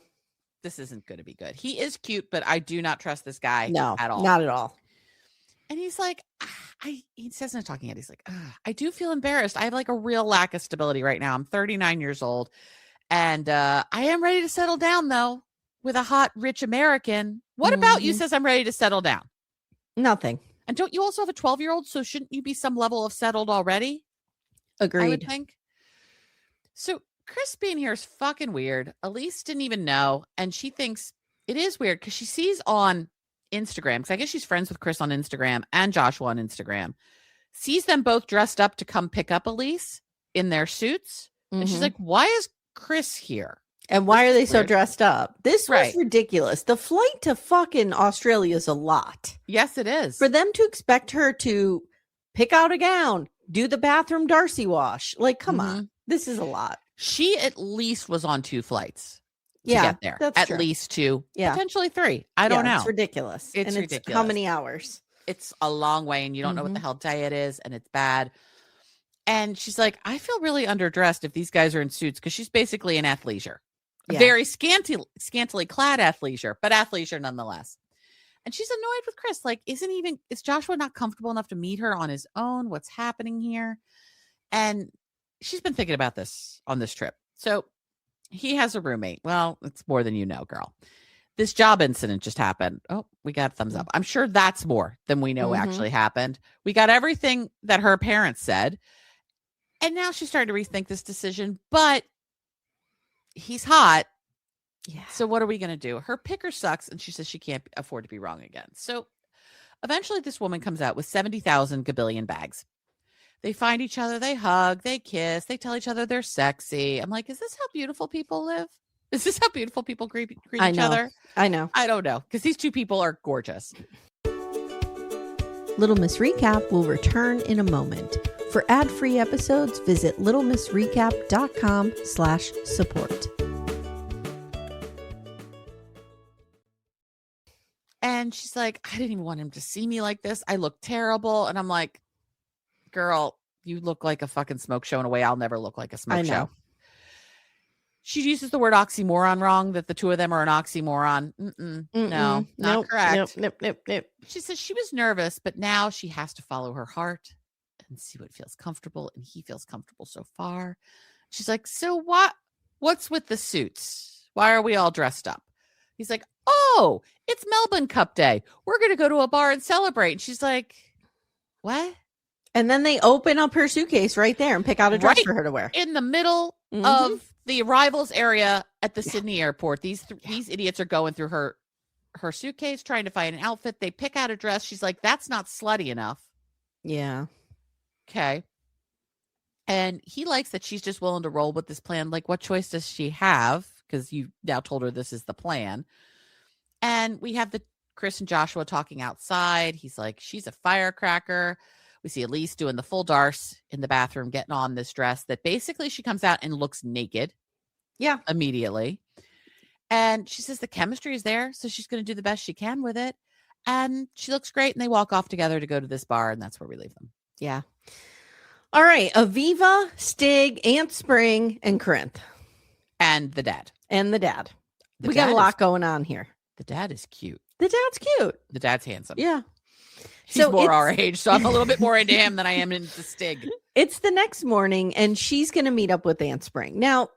This isn't going to be good. He is cute, but I do not trust this guy at all. Not at all. And he's like, he says in a talking head, he's like, I do feel embarrassed. I have like a real lack of stability right now. I'm 39 years old. And I am ready to settle down, though, with a hot, rich American. What about you says I'm ready to settle down? Nothing. And don't you also have a 12-year-old? So shouldn't you be some level of settled already? Agreed. I would think. So Chris being here is fucking weird. Elise didn't even know. And she thinks it is weird because she sees on Instagram, because I guess she's friends with Chris on Instagram and Joshua on Instagram, sees them both dressed up to come pick up Elise in their suits. And she's like, why is Chris here? And why are they so dressed up? This was ridiculous. The flight to fucking Australia is a lot. Yes, it is. For them to expect her to pick out a gown, do the bathroom Darcy wash. Like, come on. This is a lot. She at least was on 2 flights to get there. That's at true. least 2, potentially 3. I don't know. It's ridiculous. It's ridiculous. It's how many hours? It's a long way, and you don't know what the hell diet is, and it's bad. And she's like, I feel really underdressed if these guys are in suits, because she's basically in athleisure. Very scantily clad athleisure, but athleisure nonetheless. And she's annoyed with Chris. Like, is Joshua not comfortable enough to meet her on his own? What's happening here? And she's been thinking about this on this trip. So he has a roommate. Well, it's more than you know, girl. this job incident just happened. Oh, we got a thumbs up. I'm sure that's more than we know actually happened. We got everything that her parents said. And now she's starting to rethink this decision, but he's hot. Yeah. So what are we going to do? Her picker sucks, and she says she can't afford to be wrong again. So eventually this woman comes out with 70,000 gabillion bags. They find each other, they hug, they kiss, they tell each other they're sexy. I'm like, is this how beautiful people live? Is this how beautiful people greet each other? I know. I don't know, because these two people are gorgeous. Little Miss Recap will return in a moment. For ad-free episodes, visit littlemissrecap.com/support. And she's like, I didn't even want him to see me like this. I look terrible. And I'm like, girl, you look like a fucking smoke show in a way I'll never look like a smoke show. She uses the word oxymoron wrong, that the two of them are an oxymoron. No, not correct. Nope. She says she was nervous, but now she has to follow her heart and see what feels comfortable. And he feels comfortable so far. She's like, so what's with the suits? Why are we all dressed up? He's like, oh, it's Melbourne Cup Day. We're going to go to a bar and celebrate. And she's like, what? And then they open up her suitcase right there and pick out a dress for her to wear. In the middle of the arrivals area at the Sydney airport. These idiots are going through her suitcase, trying to find an outfit. They pick out a dress. She's like, that's not slutty enough. Yeah. Okay. And he likes that she's just willing to roll with this plan. Like, what choice does she have? Because you now told her this is the plan. And we have Chris and Joshua talking outside. He's like, she's a firecracker. We see Elise doing the full Darce in the bathroom, getting on this dress that basically she comes out and looks naked. Yeah. Immediately. And she says the chemistry is there, so she's going to do the best she can with it. And she looks great. And they walk off together to go to this bar. And that's where we leave them. Yeah. All right. Aviva, Stig, Aunt Spring, and Corinth. And the dad. We got a lot going on here. The dad is cute. The dad's handsome. Yeah. He's more our age, so I'm a little bit more into him than I am into Stig. It's the next morning, and she's going to meet up with Aunt Spring. Now,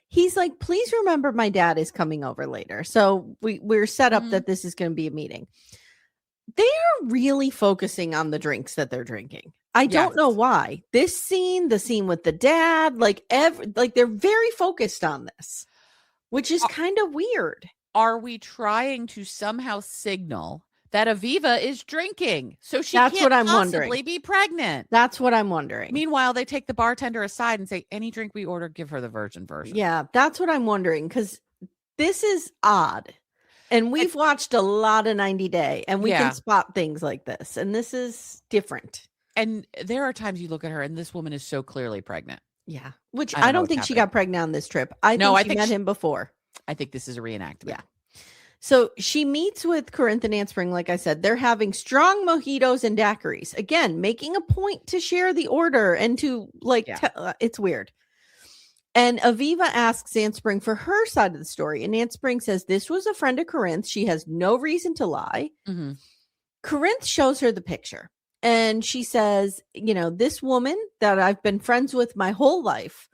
he's like, please remember my dad is coming over later. So we're set up that this is going to be a meeting. They are really focusing on the drinks that they're drinking. I don't know why. This scene, the scene with the dad, like they're very focused on this, which is kind of weird. Are we trying to somehow signal that Aviva is drinking so she That's can't what I'm possibly wondering. Be pregnant? That's what I'm wondering. Meanwhile, they take the bartender aside and say, any drink we order, give her the virgin version. Yeah, that's what I'm wondering, because this is odd. And we've watched a lot of 90 Day, and we can spot things like this. And this is different. And there are times you look at her, and this woman is so clearly pregnant. Yeah, which I don't think she got pregnant on this trip. I think she met him before. I think this is a reenactment. Yeah. So she meets with Corinth and Aunt Spring. Like I said, they're having strong mojitos and daiquiris. Again, making a point to share the order and to it's weird. And Aviva asks Aunt Spring for her side of the story. And Aunt Spring says, this was a friend of Corinth. She has no reason to lie. Mm-hmm. Corinth shows her the picture. And she says, this woman that I've been friends with my whole life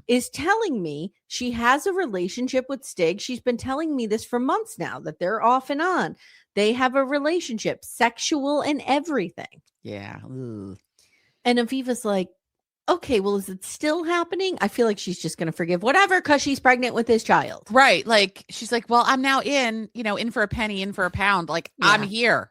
is telling me she has a relationship with Stig. She's been telling me this for months now, that they're off and on. They have a relationship, sexual and everything. Yeah. Ugh. And Aviva's like, okay, well, is it still happening? I feel like she's just going to forgive whatever because she's pregnant with his child. Right. Like, she's like, well, I'm now in for a penny, in for a pound. Like, I'm here.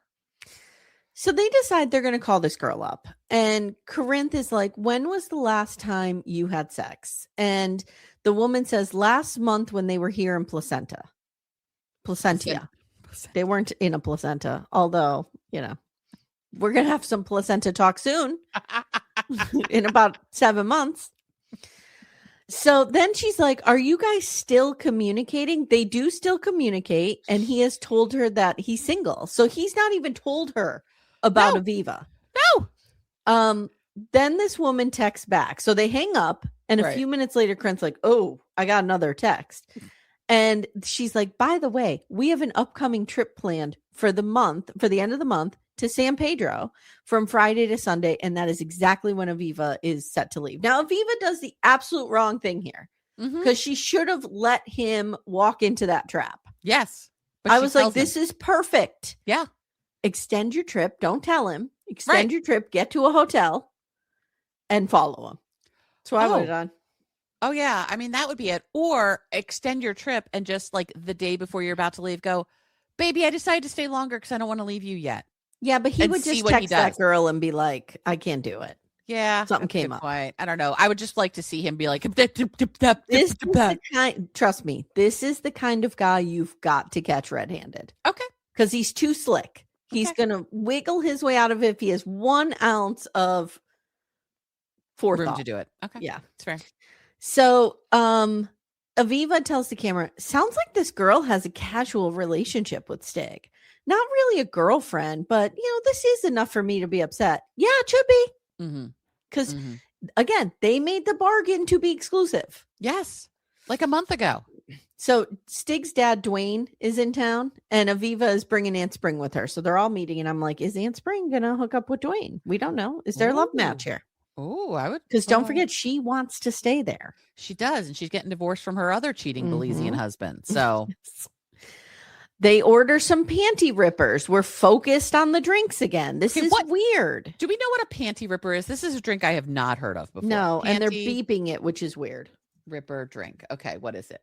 So they decide they're going to call this girl up. And Corinth is like, when was the last time you had sex? And the woman says, last month when they were here in Placentia. They weren't in a placenta, although, we're going to have some placenta talk soon in about 7 months. So then she's like, are you guys still communicating? They do still communicate. And he has told her that he's single. So he's not even told her about Aviva. No. Then this woman texts back. So they hang up. And a few minutes later, Corinth's like, oh, I got another text. And she's like, by the way, we have an upcoming trip planned for the end of the month to San Pedro from Friday to Sunday. And that is exactly when Aviva is set to leave. Now, Aviva does the absolute wrong thing here because she should have let him walk into that trap. Yes. I was like, this is perfect. Yeah. Extend your trip. Don't tell him. Extend your trip. Get to a hotel and follow him. That's what I would have done. Oh, yeah. I mean, that would be it. Or extend your trip and just like the day before you're about to leave, go, baby, I decided to stay longer because I don't want to leave you yet. Yeah, but he would just text that girl and be like, I can't do it. Yeah. Something came up. I don't know. I would just like to see him be like, trust me, this is the kind of guy you've got to catch red-handed. Okay. Because he's too slick. He's going to wiggle his way out of it if he has 1 ounce of forethought. Room to do it. Okay. Yeah. It's fair. So, Aviva tells the camera, sounds like this girl has a casual relationship with Stig. Not really a girlfriend, but, this is enough for me to be upset. Yeah, it should be. Because, again, they made the bargain to be exclusive. Yes. Like a month ago. So Stig's dad, Dwayne, is in town, and Aviva is bringing Aunt Spring with her. So they're all meeting, and I'm like, is Aunt Spring going to hook up with Dwayne? We don't know. Is there a love match here? Oh, I would. Because don't forget, she wants to stay there. She does, and she's getting divorced from her other cheating Belizean husband. So they order some panty rippers. We're focused on the drinks again. This is weird. Do we know what a panty ripper is? This is a drink I have not heard of before. No, and they're beeping it, which is weird. Ripper drink. Okay, what is it?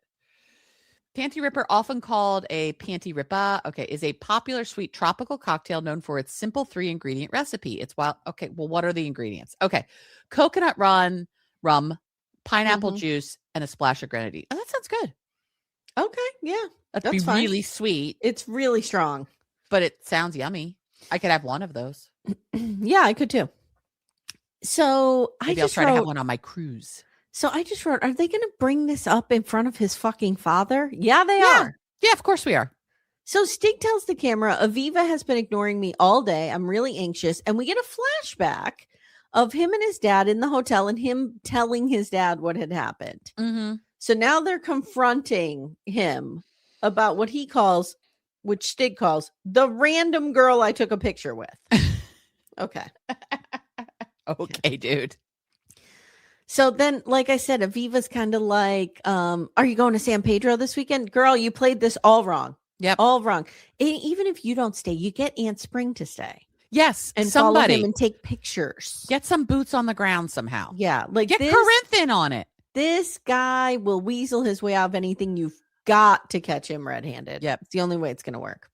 Panty ripper, often called a panty rippa, is a popular sweet tropical cocktail known for its simple 3-ingredient recipe. It's wild. Okay, well, what are the ingredients? Okay, coconut rum, pineapple juice, and a splash of grenadine. Oh, that sounds good. Okay, yeah, that'd be fine. Really sweet. It's really strong, but it sounds yummy. I could have one of those. Yeah, I could too. So maybe I'll try to have one on my cruise. So I just wrote, are they going to bring this up in front of his fucking father? Yeah, they are. Yeah, of course we are. So Stig tells the camera, Aviva has been ignoring me all day. I'm really anxious. And we get a flashback of him and his dad in the hotel and him telling his dad what had happened. So now they're confronting him about what he calls, which Stig calls, the random girl I took a picture with. Okay. Okay, dude. So then, like I said, Aviva's kind of like, are you going to San Pedro this weekend? Girl, you played this all wrong. Yep. All wrong. And even if you don't stay, you get Aunt Spring to stay. Yes. And follow him and take pictures. Get some boots on the ground somehow. Yeah. Like get Corinth in on it. This guy will weasel his way out of anything. You've got to catch him red-handed. Yep. It's the only way it's going to work.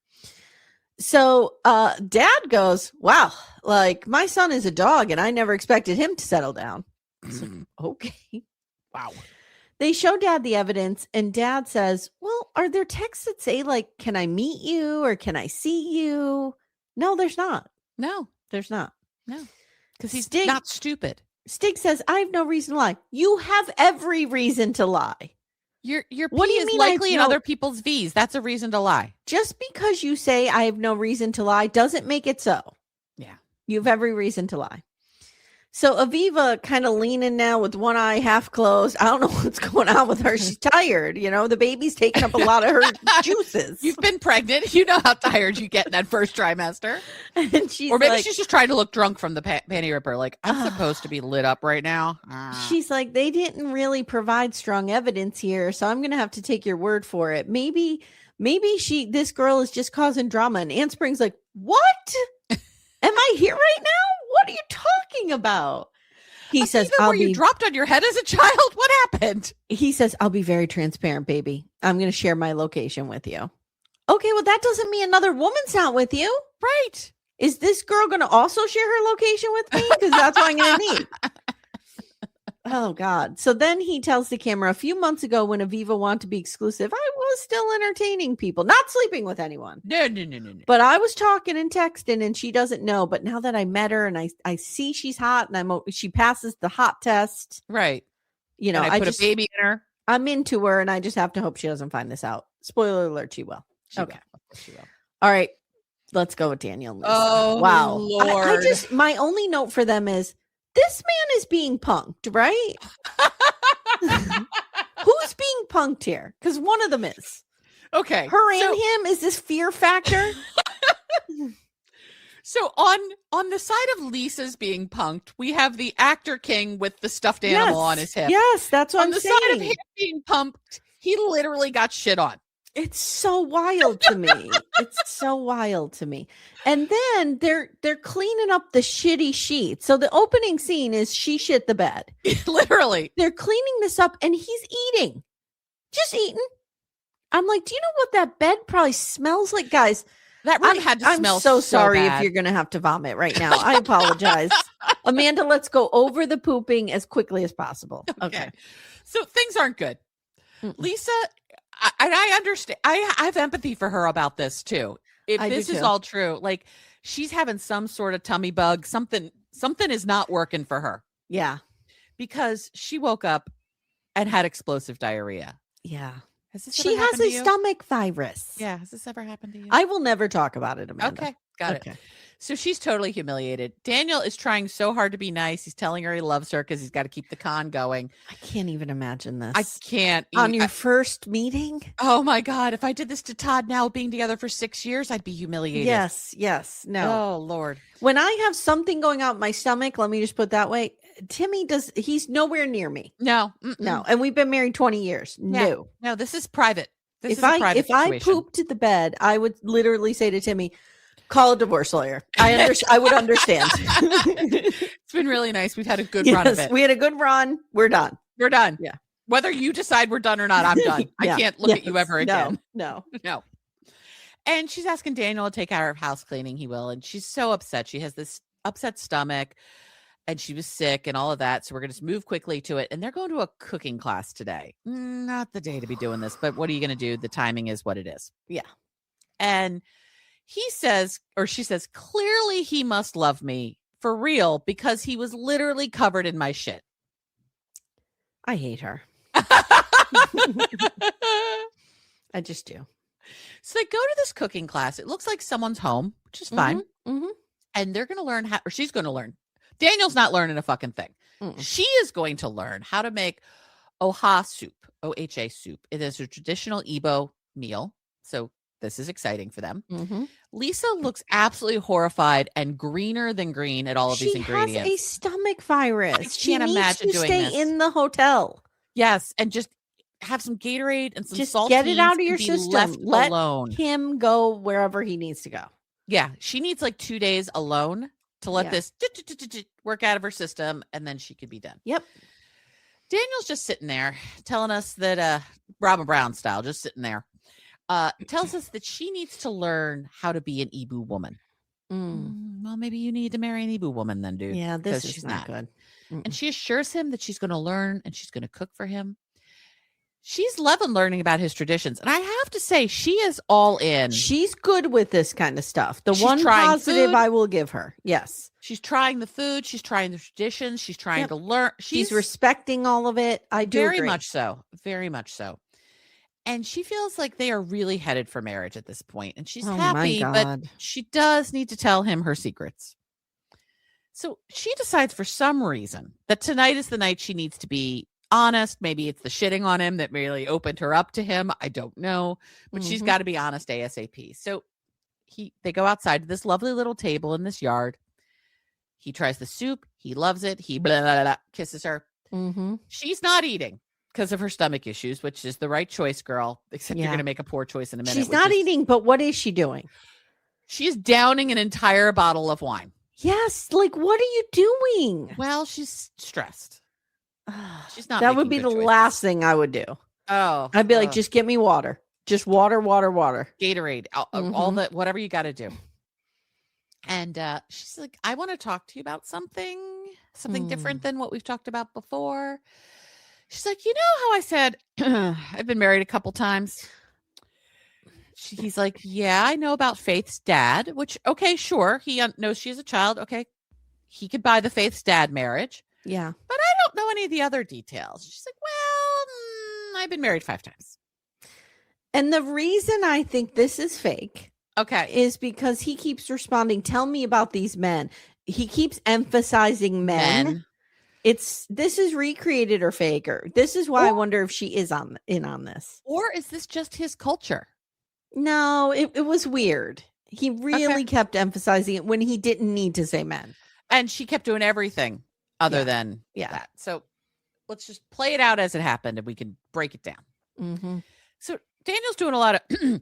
So dad goes, wow, like my son is a dog and I never expected him to settle down. Okay. Wow. They show dad the evidence and dad says, well, are there texts that say like, can I meet you or can I see you? No, there's not. No, there's not. No, because he's not stupid. Stig says, I have no reason to lie. You have every reason to lie. Your P is likely in other people's V's. That's a reason to lie. Just because you say I have no reason to lie doesn't make it so. Yeah. You have every reason to lie. So Aviva kind of leaning now with one eye half closed. I don't know what's going on with her. She's tired. The baby's taking up a lot of her juices. You've been pregnant. You know how tired you get in that first trimester. And she's or maybe she's just trying to look drunk from the panty ripper. Like, I'm supposed to be lit up right now. She's like, they didn't really provide strong evidence here, so I'm going to have to take your word for it. Maybe this girl is just causing drama. And Aunt Spring's like, what? Am I here right now? What are you talking about? He says, you dropped on your head as a child? What happened? He says, I'll be very transparent, baby. I'm going to share my location with you. Okay, well, that doesn't mean another woman's not with you. Right. Is this girl going to also share her location with me? Because that's what I'm going to need. Oh, God. So then he tells the camera, a few months ago when Aviva wanted to be exclusive, I was still entertaining people, not sleeping with anyone. No. But I was talking and texting and she doesn't know. But now that I met her and I see she's hot and she passes the hot test. Right. And I put a baby in her. I'm into her and I just have to hope she doesn't find this out. Spoiler alert, she will. Okay. She will. All right. Let's go with Daniel and Lisa. Oh, wow. Lord. My only note for them is, this man is being punked, right? Who's being punked here? Because one of them is. Okay. Her and him? Is this fear factor? So on the side of Lisa's being punked, we have the actor king with the stuffed animal on his hip. Yes, that's what I'm saying. On the side of him being pumped, he literally got shit on. It's so wild to me. It's so wild to me. And then they're cleaning up the shitty sheets. So the opening scene is she shit the bed. Literally. They're cleaning this up and he's eating. Just eating. I'm like, do you know what that bed probably smells like? Guys, that room had to smell so sorry bad. if you're going to have to vomit right now. I apologize. Amanda, let's go over the pooping as quickly as possible. Okay. So things aren't good. Lisa, I understand. I have empathy for her about this too. If this is all true, like she's having some sort of tummy bug, something is not working for her. Yeah. Because she woke up and had explosive diarrhea. Yeah. She has a stomach virus. Yeah. Has this ever happened to you? I will never talk about it, Amanda. Okay. Got it. So she's totally humiliated. Daniel is trying so hard to be nice. He's telling her he loves her because he's got to keep the con going. I can't even imagine this. I can't. On your first meeting? Oh my God. If I did this to Todd now, being together for 6 years, I'd be humiliated. Yes. No. Oh, Lord. When I have something going out in my stomach, let me just put it that way, he's nowhere near me. No. No. And we've been married 20 years. Yeah. No, this is private. If I pooped at the bed, I would literally say to Timmy, call a divorce lawyer. I would understand. It's been really nice. We've had a good run of it. We had a good run. We're done. Yeah. Whether you decide we're done or not, I'm done. I can't look at you ever again. No. And she's asking Daniel to take care of house cleaning. He will. And she's so upset. She has this upset stomach and she was sick and all of that. So we're going to just move quickly to it. And they're going to a cooking class today. Not the day to be doing this, but what are you going to do? The timing is what it is. Yeah. And he says, or she says, clearly he must love me for real because he was literally covered in my shit. I hate her. I just do. So they go to this cooking class. It looks like someone's home, which is fine. Mm-hmm. And they're going to learn how, or she's going to learn. Daniel's not learning a fucking thing. She is going to learn how to make OHA soup, OHA soup. It is a traditional Igbo meal. So this is exciting for them. Lisa looks absolutely horrified and greener than green at all of these ingredients. She has a stomach virus. She can't imagine doing this. Stay in the hotel. Yes, and just have some Gatorade and some just saltines. Get it out of your system. Let him go wherever he needs to go. Yeah, she needs like 2 days alone to let this work out of her system, and then she could be done. Yep. Daniel's just sitting there telling us that Robin Brown style, just sitting there. Tells us that she needs to learn how to be an Igbo woman. Well, maybe you need to marry an Igbo woman then, dude. Yeah, this is not good. And she assures him that she's going to learn and she's going to cook for him. She's loving learning about his traditions. And I have to say, she is all in. She's good with this kind of stuff. She's one positive I will give her. Yes. She's trying the food. She's trying the traditions. She's trying to learn. She's respecting all of it. I do very agree. much so. Very much so. And she feels like they are really headed for marriage at this point. And she's happy, but she does need to tell him her secrets. So she decides for some reason that tonight is the night she needs to be honest. Maybe it's the shitting on him that really opened her up to him. I don't know, but she's got to be honest ASAP. So they go outside to this lovely little table in this yard. He tries the soup. He loves it. He blah, blah, blah, kisses her. She's not eating because of her stomach issues, which is the right choice, girl, except you're going to make a poor choice in a minute. She's not eating, but what is she doing? She is downing an entire bottle of wine. Yes. Like, what are you doing? Well, she's stressed. She's not. That would be the last thing I would do. Oh, I'd be like, just get me water. Just water. Gatorade, all that, whatever you got to do. And she's like, I want to talk to you about something different than what we've talked about before. She's like, you know how I said I've been married a couple times? He's like, yeah, I know about Faith's dad, which, okay, sure. He knows she has a child. Okay. He could buy the Faith's dad marriage. Yeah. But I don't know any of the other details. She's like, well, I've been married 5 times. And the reason I think this is fake, is because he keeps responding, tell me about these men. He keeps emphasizing men. This is recreated or fake, or this is why I wonder if she is in on this. Or is this just his culture? No, it was weird. He really kept emphasizing it when he didn't need to say men. And she kept doing everything other than that. So let's just play it out as it happened and we can break it down. So Daniel's doing a lot of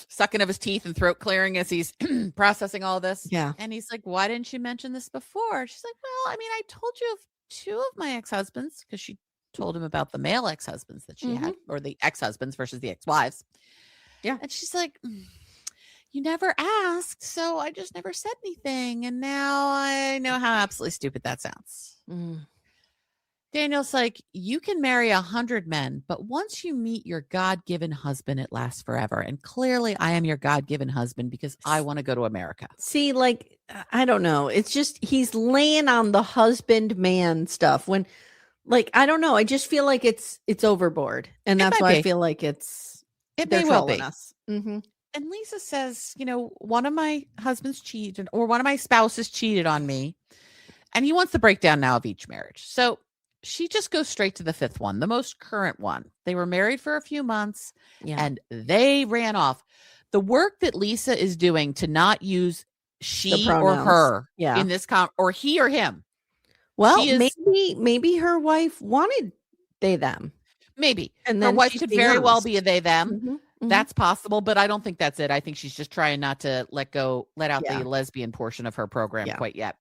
sucking of his teeth and throat clearing as he's processing all this. Yeah. And he's like, why didn't you mention this before? She's like, well, I mean, I told you of two of my ex-husbands, because she told him about the male ex-husbands that she had, or the ex-husbands versus the ex-wives. Yeah. And she's like, you never asked, so I just never said anything. And now I know how absolutely stupid that sounds. Daniel's like, you can marry 100 men, but once you meet your God-given husband, it lasts forever. And clearly I am your God-given husband because I want to go to America. See, like, I don't know. It's just, he's laying on the husband man stuff when, like, I don't know. I just feel like it's overboard. And that's why I feel like it may well be us. And Lisa says, one of my husbands cheated, or one of my spouses cheated on me. And he wants the breakdown now of each marriage. So she just goes straight to the fifth one, the most current one. They were married for a few months and they ran off. The work that Lisa is doing to not use she or her in this or he or him. Well, maybe her wife wanted they them. Maybe. And then her wife could very well be a they them. That's possible, but I don't think that's it. I think she's just trying not to let out the lesbian portion of her program quite yet.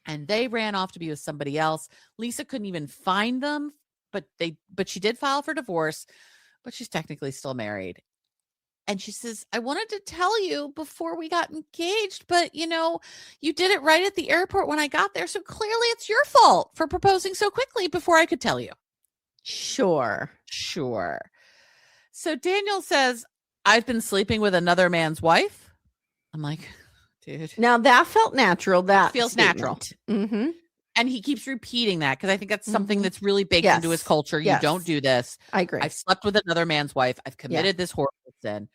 And they ran off to be with somebody else. Lisa couldn't even find them, but she did file for divorce, but she's technically still married. And she says, I wanted to tell you before we got engaged, but you did it right at the airport when I got there. So clearly it's your fault for proposing so quickly before I could tell you. Sure. So Daniel says, I've been sleeping with another man's wife. I'm like, dude. Now that felt natural. That feels natural. And he keeps repeating that because I think that's something that's really baked into his culture. You don't do this. I agree. I've slept with another man's wife. I've committed this horrible sin.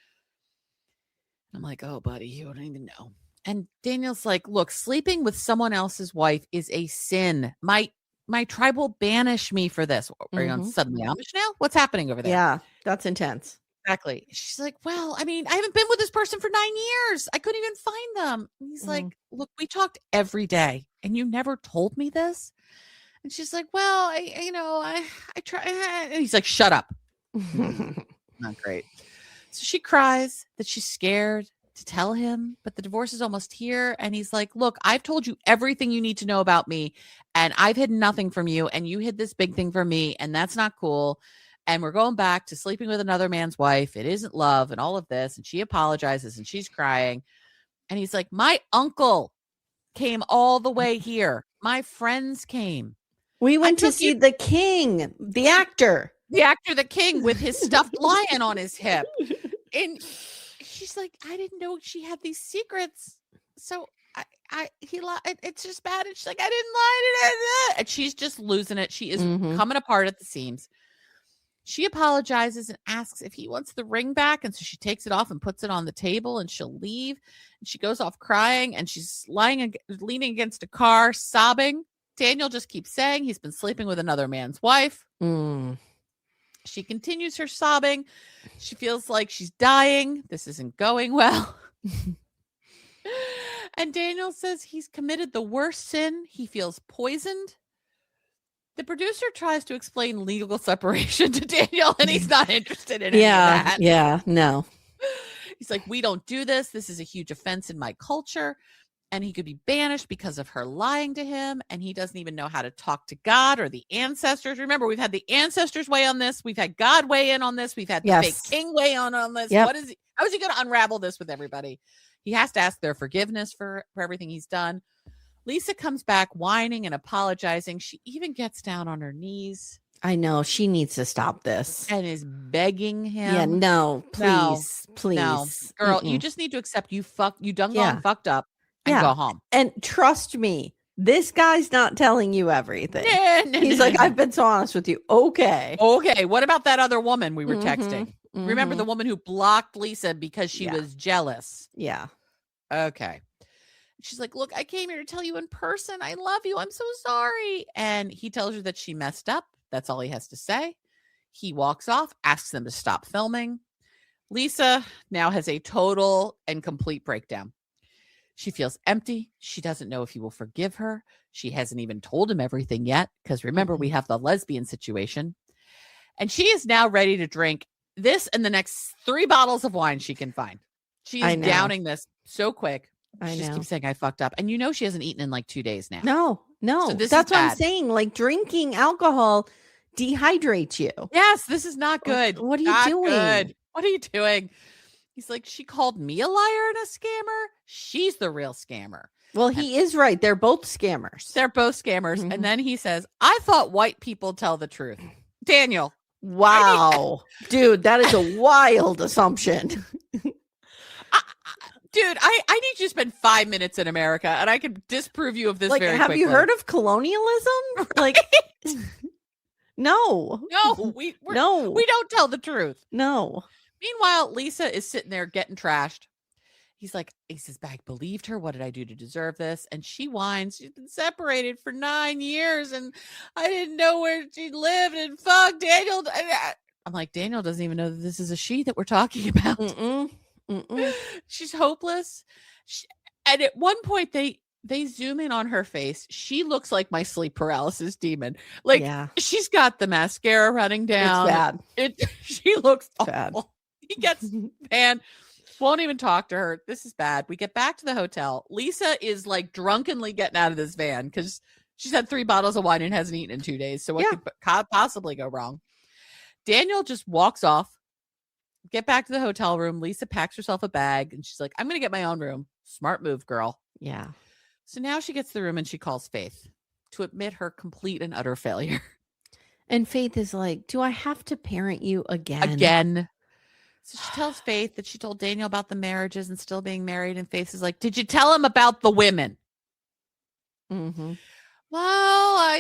I'm like, oh, buddy, you don't even know. And Daniel's like, look, sleeping with someone else's wife is a sin. My tribe will banish me for this. Are you on suddenly Amish now? What's happening over there? Yeah, that's intense. Exactly. She's like, well, I mean, I haven't been with this person for 9 years. I couldn't even find them. And he's like, look, we talked every day and you never told me this. And she's like, well, I try. And he's like, shut up. Not great. So she cries that she's scared to tell him, but the divorce is almost here. And he's like, look, I've told you everything you need to know about me and I've hidden nothing from you. And you hid this big thing from me. And that's not cool. And we're going back to sleeping with another man's wife. It isn't love and all of this. And she apologizes and she's crying. And he's like, my uncle came all the way here. My friends came. We went to see the king, the actor. The king with his stuffed lion on his hip. And she's like, I didn't know she had these secrets. So he lied. It's just bad. And she's like, I didn't lie. And she's just losing it. She is coming apart at the seams. She apologizes and asks if he wants the ring back. And so she takes it off and puts it on the table and she'll leave. And she goes off crying and she's leaning against a car, sobbing. Daniel just keeps saying he's been sleeping with another man's wife. She continues her sobbing. She feels like she's dying. This isn't going well. And Daniel says he's committed the worst sin. He feels poisoned. The producer tries to explain legal separation to Daniel, and he's not interested in any of that. Yeah, no. He's like, we don't do this. This is a huge offense in my culture. And he could be banished because of her lying to him. And he doesn't even know how to talk to God or the ancestors. Remember, we've had the ancestors weigh on this. We've had God weigh in on this. We've had the fake king weigh on this. Yep. How is he going to unravel this with everybody? He has to ask their forgiveness for everything he's done. Lisa comes back whining and apologizing. She even gets down on her knees. I know. She needs to stop this. And is begging him. Yeah, no, please. No. Girl, you just need to accept you done gone fucked up and go home. And trust me, this guy's not telling you everything. He's like, I've been so honest with you. Okay. What about that other woman we were texting? Remember the woman who blocked Lisa because she was jealous? Yeah. Okay. She's like, look, I came here to tell you in person. I love you. I'm so sorry. And he tells her that she messed up. That's all he has to say. He walks off, asks them to stop filming. Lisa now has a total and complete breakdown. She feels empty. She doesn't know if he will forgive her. She hasn't even told him everything yet. Because remember, we have the lesbian situation. And she is now ready to drink this and the next 3 bottles of wine she can find. She's downing this so quick. She just keeps saying, I fucked up. And she hasn't eaten in like 2 days now. No. So that's what I'm saying. Like, drinking alcohol dehydrates you. Yes, this is not good. What are you doing? Good. What are you doing? He's like, she called me a liar and a scammer. She's the real scammer. Well, he is right. They're both scammers. They're both scammers. Mm-hmm. And then he says, I thought white people tell the truth. Daniel. Wow. Dude, that is a wild assumption. Dude, I need you to spend 5 minutes in America and I can disprove you of this very quickly. Have you heard of colonialism? Like, no. We don't tell the truth. No. Meanwhile, Lisa is sitting there getting trashed. He says, I believed her. What did I do to deserve this? And she whines. She's been separated for 9 years and I didn't know where she lived. And fuck, Daniel. I'm like, Daniel doesn't even know that this is a she that we're talking about. She's hopeless. And at one point, they zoom in on her face. She looks like my sleep paralysis demon. Like, she's got the mascara running down. It's bad. She looks bad. Awful. He gets and won't even talk to her. This is bad. We get back to the hotel. Lisa is like drunkenly getting out of this van because she's had 3 bottles of wine and hasn't eaten in 2 days. So what could possibly go wrong? Daniel just walks off. Get back to the hotel room. Lisa packs herself a bag and she's like, I'm going to get my own room. Smart move, girl. Yeah. So now she gets to the room and she calls Faith to admit her complete and utter failure. And Faith is like, do I have to parent you again? Again. So she tells Faith that she told Daniel about the marriages and still being married. And Faith is like, did you tell him about the women? Mm-hmm. Well,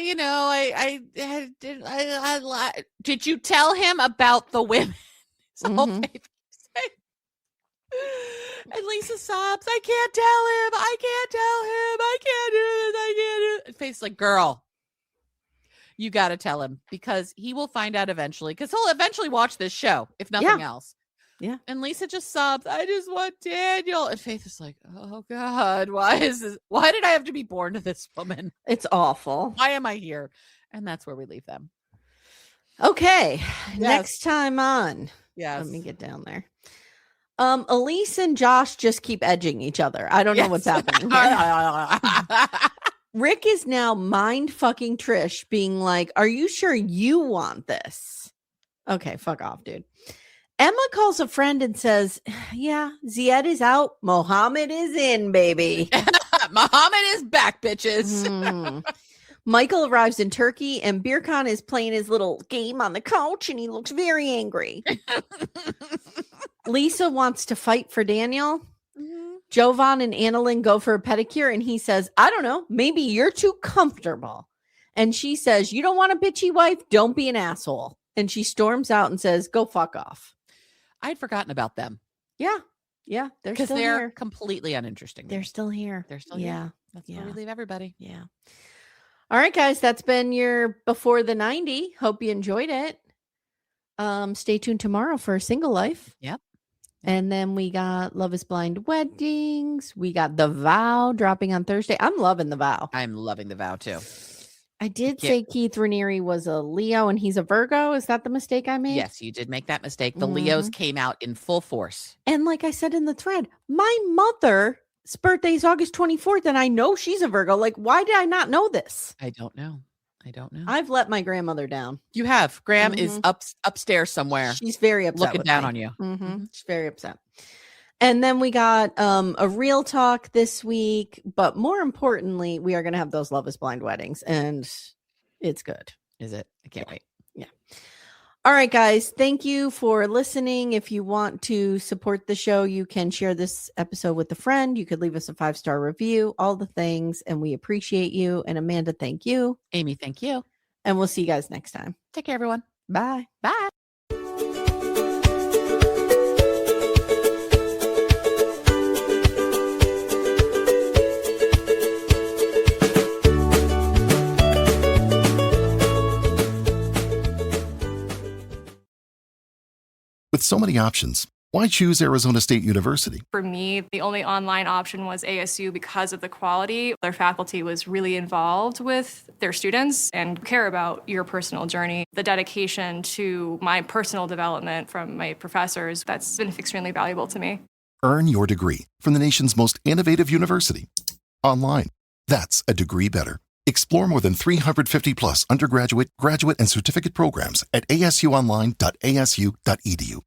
did you tell him about the women? So and Lisa sobs, I can't tell him. I can't do this. I can't do it. Faith's like, girl, you got to tell him because he will find out eventually because he'll eventually watch this show, if nothing else. Yeah. And Lisa just sobs, I just want Daniel. And Faith is like, oh God, why is this? Why did I have to be born to this woman? It's awful. Why am I here? And that's where we leave them. Okay. Next time on. Yes. Let me get down there. Elise and Josh just keep edging each other. I don't know what's happening. Rick is now mind fucking Trish, being like, are you sure you want this? Okay, fuck off, dude. Emma calls a friend and says, yeah, Zied is out. Mohammed is in, baby. Mohammed is back, bitches. Michael arrives in Turkey and Birkan is playing his little game on the couch and he looks very angry. Lisa wants to fight for Daniel. Jovan and Annalyn go for a pedicure and he says, I don't know, maybe you're too comfortable. And she says, you don't want a bitchy wife? Don't be an asshole. And she storms out and says, go fuck off. I'd forgotten about them. Yeah. Yeah. Because they're completely uninteresting. They're still here. Here. That's where we leave everybody. Yeah. All right, guys, that's been your Before the 90. Hope you enjoyed it. Stay tuned tomorrow for Single Life. Yep. And then we got Love is Blind Weddings. We got The Vow dropping on Thursday. I'm loving The Vow. I'm loving The Vow too. I did say Keith Raniere was a Leo and he's a Virgo. Is that the mistake I made? Yes, you did make that mistake. The Leos came out in full force. And like I said in the thread, my mother's birthday is August 24th and I know she's a Virgo. Like, why did I not know this? I don't know. I've let my grandmother down. You have. Graham is upstairs somewhere. She's very upset. Looking down on you. She's very upset. And then we got a real talk this week. But more importantly, we are going to have those Love is Blind weddings. And it's good. Is it? I can't wait. Yeah. All right, guys. Thank you for listening. If you want to support the show, you can share this episode with a friend. You could leave us a 5-star review, all the things. And we appreciate you. And Amanda, thank you. Amy, thank you. And we'll see you guys next time. Take care, everyone. Bye. Bye. With so many options, Why choose Arizona State University? For me, the only online option was ASU because of the quality. Their faculty was really involved with their students and care about your personal journey. The dedication to my personal development from my professors, that's been extremely valuable to me. Earn your degree from the nation's most innovative university. Online. That's a degree better. Explore more than 350 plus undergraduate, graduate, and certificate programs at asuonline.asu.edu.